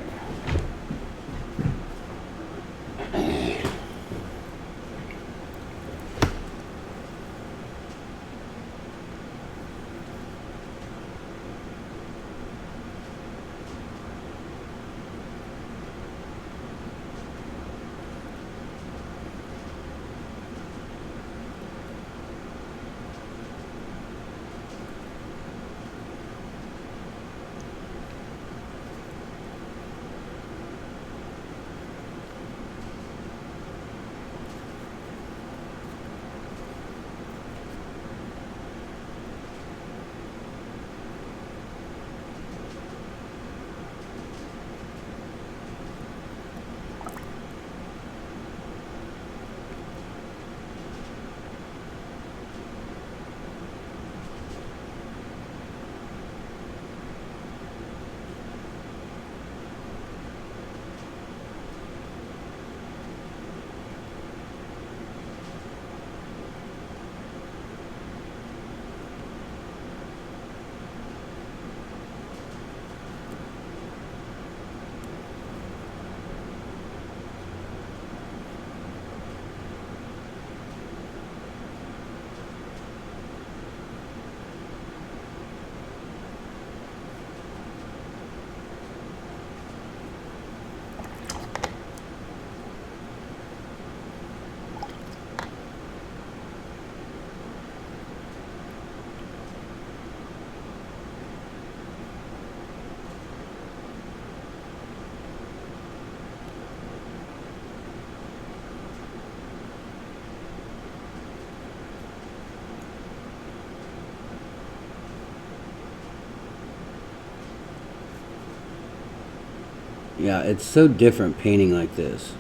Yeah, it's so different painting like this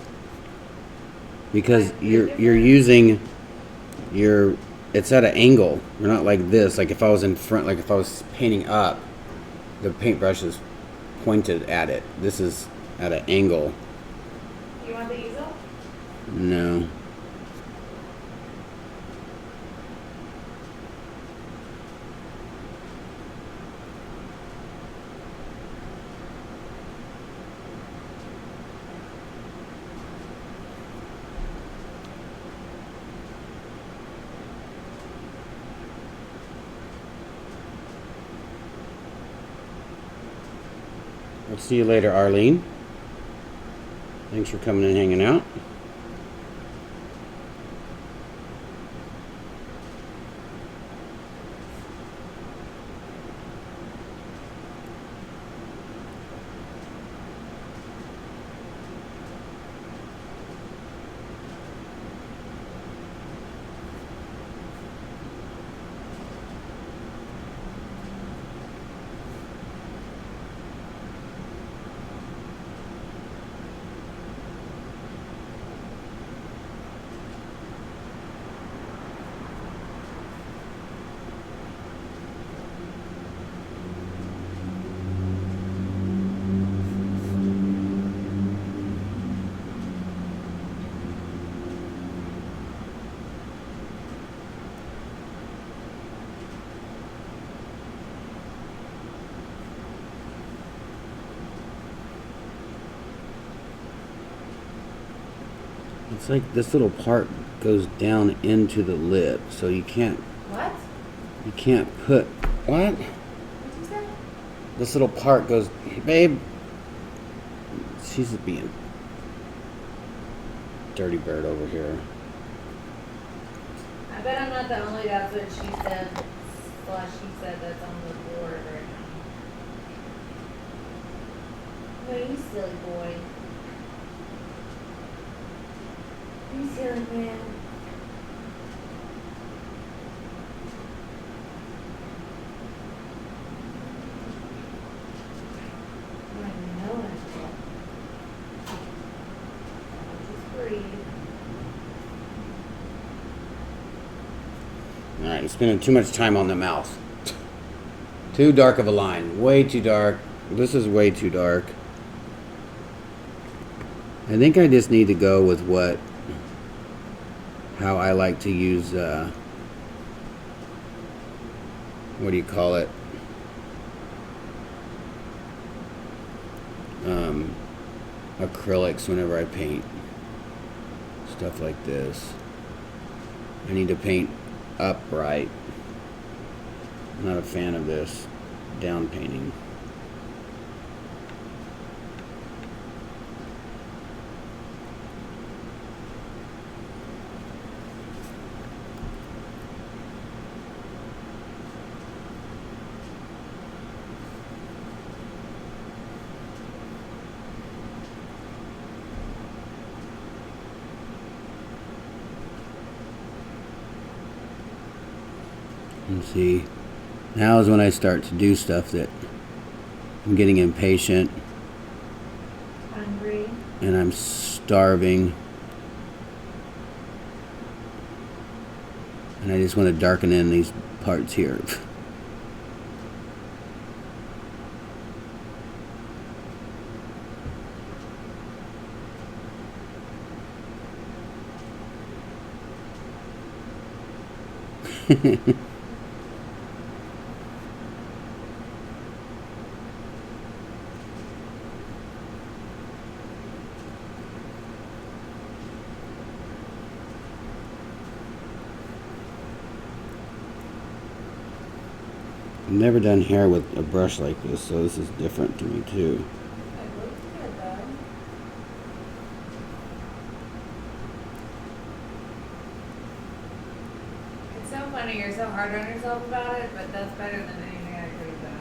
because you're using your, it's at an angle. We're not like this. Like if I was in front, like if I was painting up, the paintbrush is pointed at it. This is at an angle. You want the easel? No. I'll see you later, Arlene. Thanks for coming and hanging out. It's like this little part goes down into the lip, so you can't put, what? What'd you say? This little part goes, hey, babe. She's being dirty bird over here. I I bet I'm not the only that's what she said, slash she said that's on the board right now. No, you silly boy. You silly man. I know it. Just breathe. Alright, I'm spending too much time on the mouth. Too dark of a line. Way too dark. This is way too dark. I think I just need to go with how I like to use, what do you call it? Acrylics whenever I paint. Stuff like this. I need to paint upright. I'm not a fan of this down painting. And see, now is when I start to do stuff that I'm getting impatient Hungry. and I'm starving and I just want to darken in these parts here. I've never done hair with a brush like this, so this is different to me too. It looks good though. It's so funny, you're so hard on yourself about it, but that's better than anything I could have done.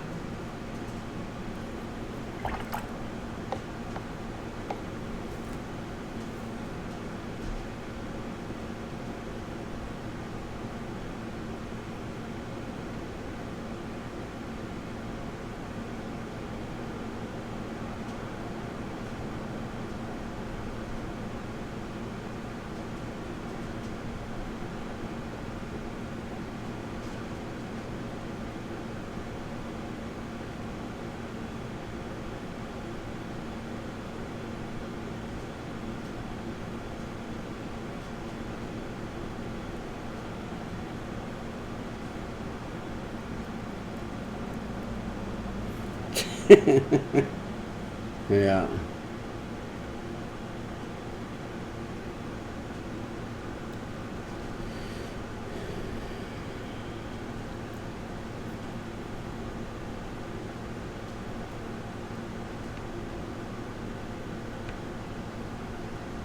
Yeah.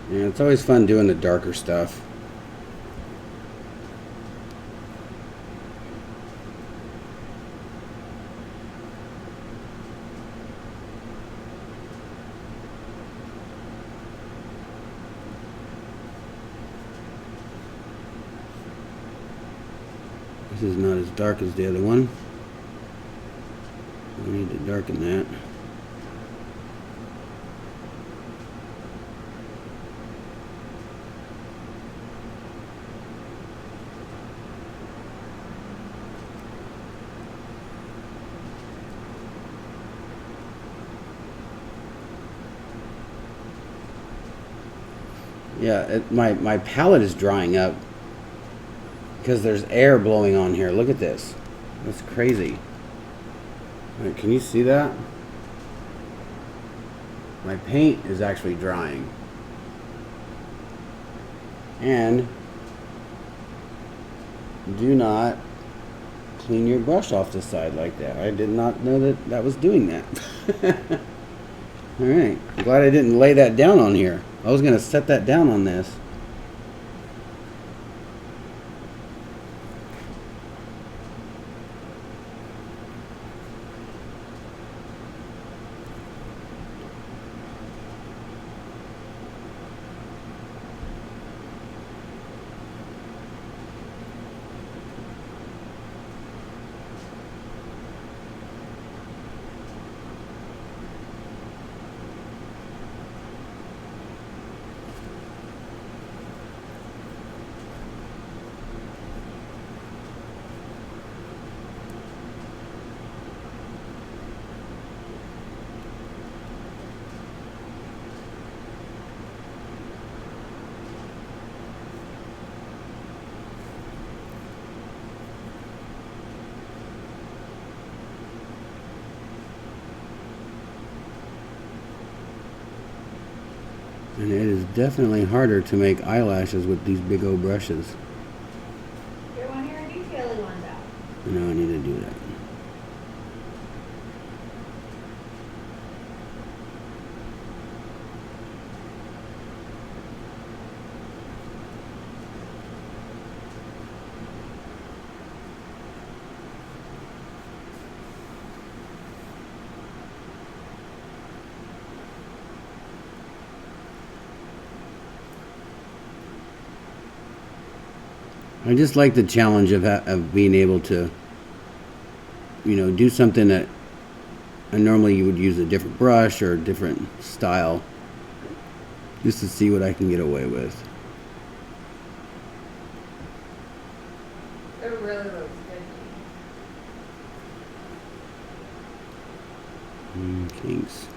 Yeah, it's always fun doing the darker stuff. This is not as dark as the other one. I need to darken that. Yeah, my palette is drying up because there's air blowing on here. Look at this. That's crazy. All right, can you see that? My paint is actually drying. And do not clean your brush off the side like that. I did not know that that was doing that. All right, I'm glad I didn't lay that down on here. I was gonna set that down on this. And it is definitely harder to make eyelashes with these big old brushes. Get one of your detaily ones out. I know I need to do that. I just like the challenge of being able to, you know, do something that normally you would use a different brush or a different style, just to see what I can get away with. It really looks good. Thanks.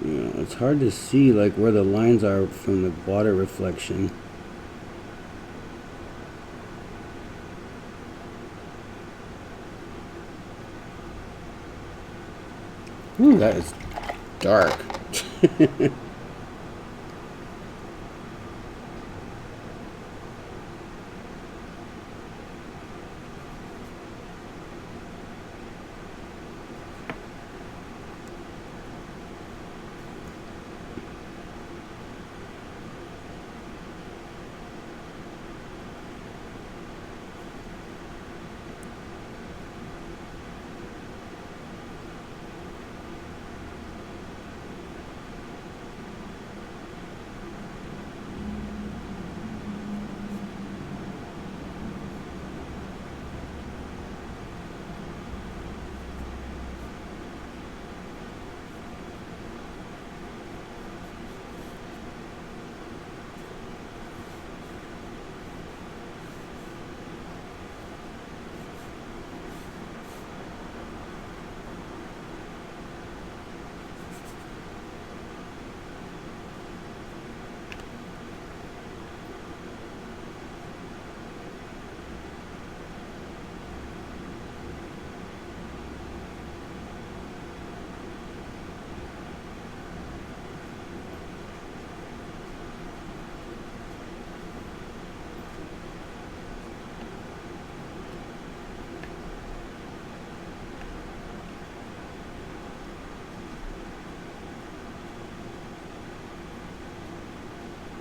Yeah, it's hard to see like where the lines are from the water reflection. Ooh, that is dark.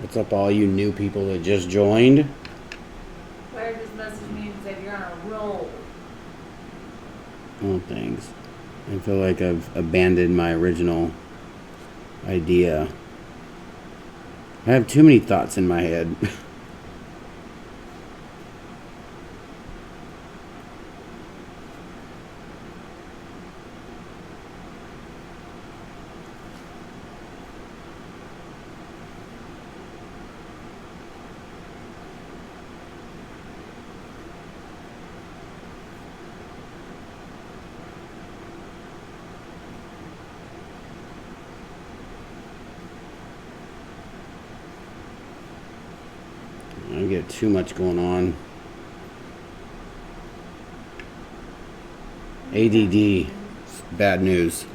What's up, all you new people that just joined? Claire just messaged me and said you're on a roll. Oh, thanks. I feel like I've abandoned my original idea. I have too many thoughts in my head. I get too much going on. ADD. Bad news.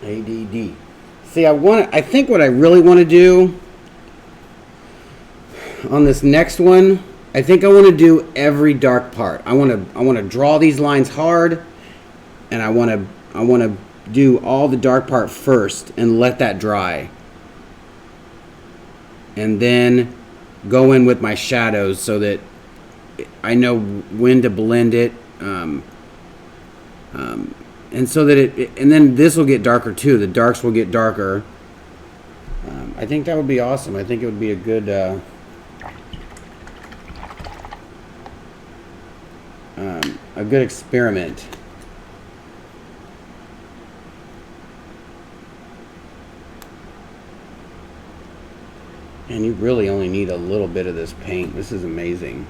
ADD. See, I think what I really want to do on this next one, I think I want to do every dark part. I want to draw these lines hard, and I want to do all the dark part first and let that dry. And then go in with my shadows so that I know when to blend it. And so that and then this will get darker too. The darks will get darker. I think that would be awesome. I think it would be a good experiment. And you really only need a little bit of this paint. This is amazing.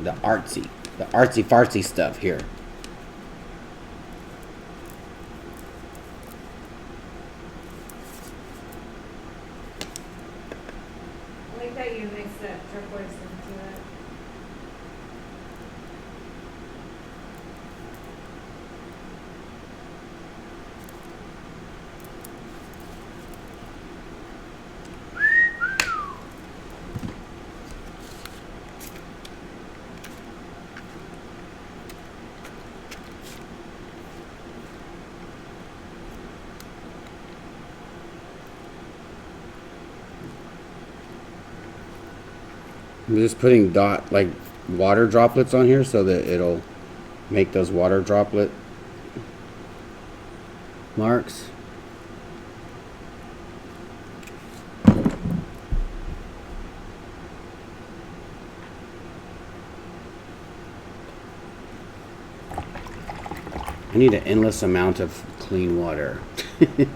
The artsy fartsy stuff here. I like that you mixed that turquoise into it. I'm just putting water droplets on here so that it'll make those water droplet marks. I need an endless amount of clean water. Do you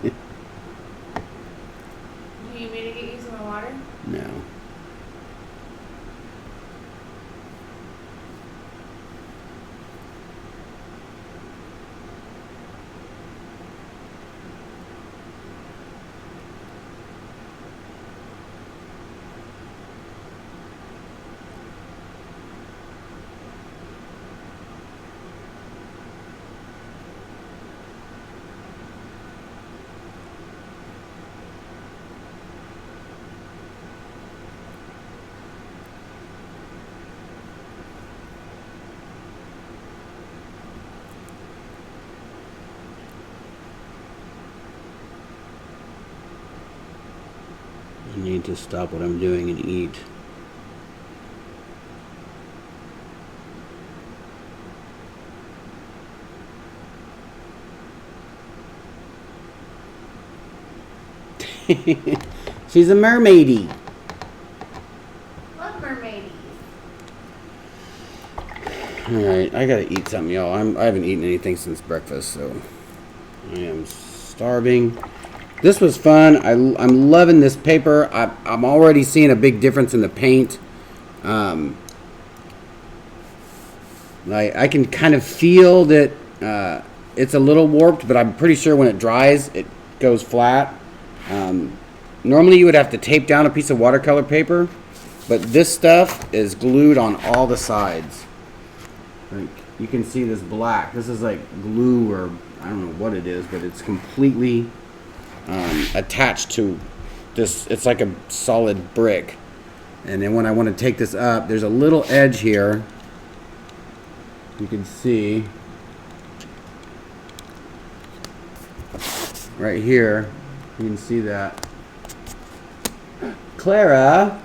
need me to get you some more water? No. I need to stop what I'm doing and eat. She's a mermaidy. Alright, I gotta eat something, y'all. I haven't eaten anything since breakfast, so I am starving. This was fun. I'm loving this paper. I'm already seeing a big difference in the paint. Like I can kind of feel that it's a little warped, but I'm pretty sure when it dries, it goes flat. Normally you would have to tape down a piece of watercolor paper, but this stuff is glued on all the sides. Like you can see this black. This is like glue, or I don't know what it is, but it's completely attached to this. It's like a solid brick. And then when I want to take this up, there's a little edge here. You can see right here. You can see that. Clara,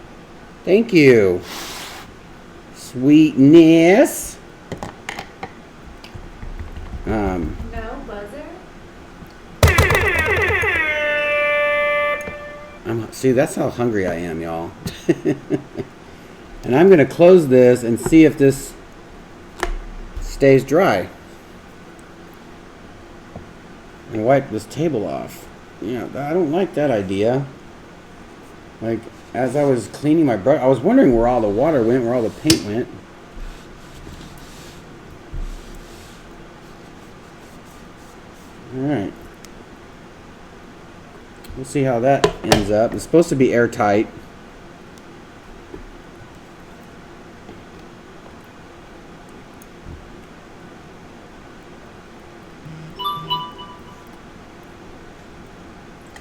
thank you. Sweetness. No buzzer. See, that's how hungry I am, y'all. And I'm going to close this and see if this stays dry. And wipe this table off. Yeah, I don't like that idea. Like, as I was cleaning my brush, I was wondering where all the water went, where all the paint went. Alright. We'll see how that ends up. It's supposed to be airtight.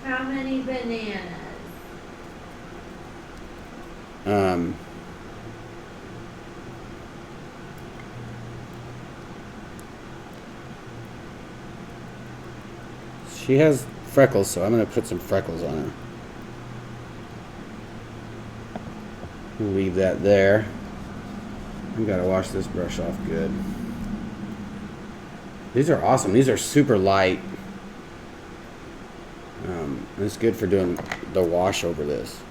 How many bananas? She has freckles, so I'm going to put some freckles on her. We'll leave that there. I've got to wash this brush off good. These are awesome. These are super light. It's good for doing the wash over this.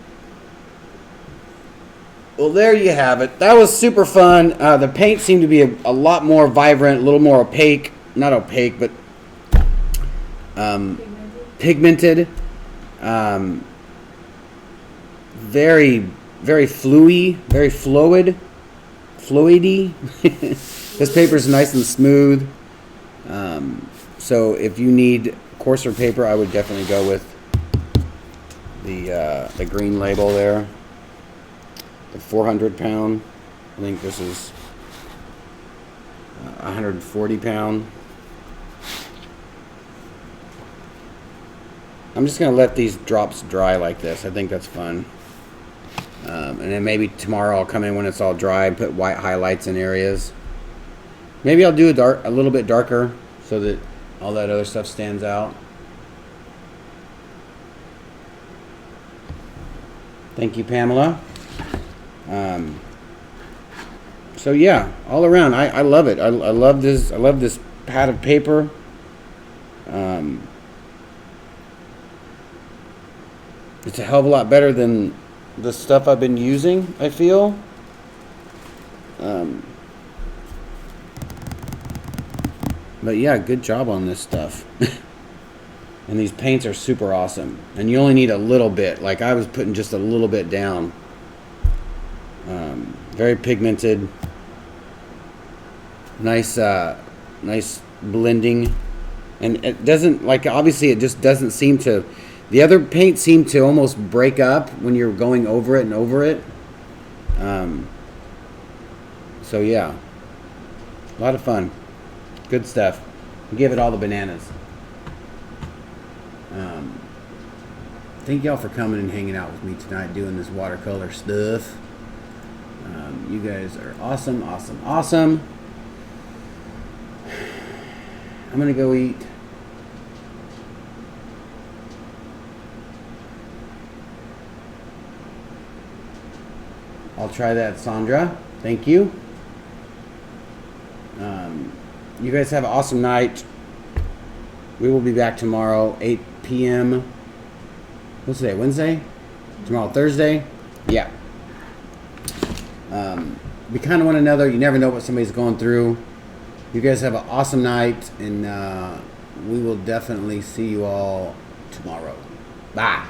Well, there you have it. That was super fun. The paint seemed to be a lot more vibrant, a little more opaque. Not opaque, but pigmented. Very, very fluey, very fluidy. This paper is nice and smooth. So if you need coarser paper, I would definitely go with the green label there. The 400 pound. I think this is 140 pound. I'm just going to let these drops dry like this. I think that's fun. And then maybe tomorrow I'll come in when it's all dry and put white highlights in areas. Maybe I'll do a little bit darker so that all that other stuff stands out. Thank you, Pamela. So yeah, all around, I love it. I love this. I love this pad of paper. It's a hell of a lot better than the stuff I've been using, I feel. But yeah, good job on this stuff. And these paints are super awesome. And you only need a little bit. Like I was putting just a little bit down. Very pigmented. Nice, nice blending. And it doesn't, like, obviously it just doesn't seem to, the other paint seemed to almost break up when you're going over it and over it. So yeah, a lot of fun. Good stuff. Give it all the bananas. Thank y'all for coming and hanging out with me tonight doing this watercolor stuff. You guys are awesome, awesome, awesome. I'm gonna go eat. I'll try that, Sandra. Thank you. You guys have an awesome night. We will be back tomorrow, 8 p.m. What's today? Wednesday? Tomorrow, Thursday? Yeah. be kind to one another. You never know what somebody's going through. You guys have an awesome night, and we will definitely see you all tomorrow. Bye.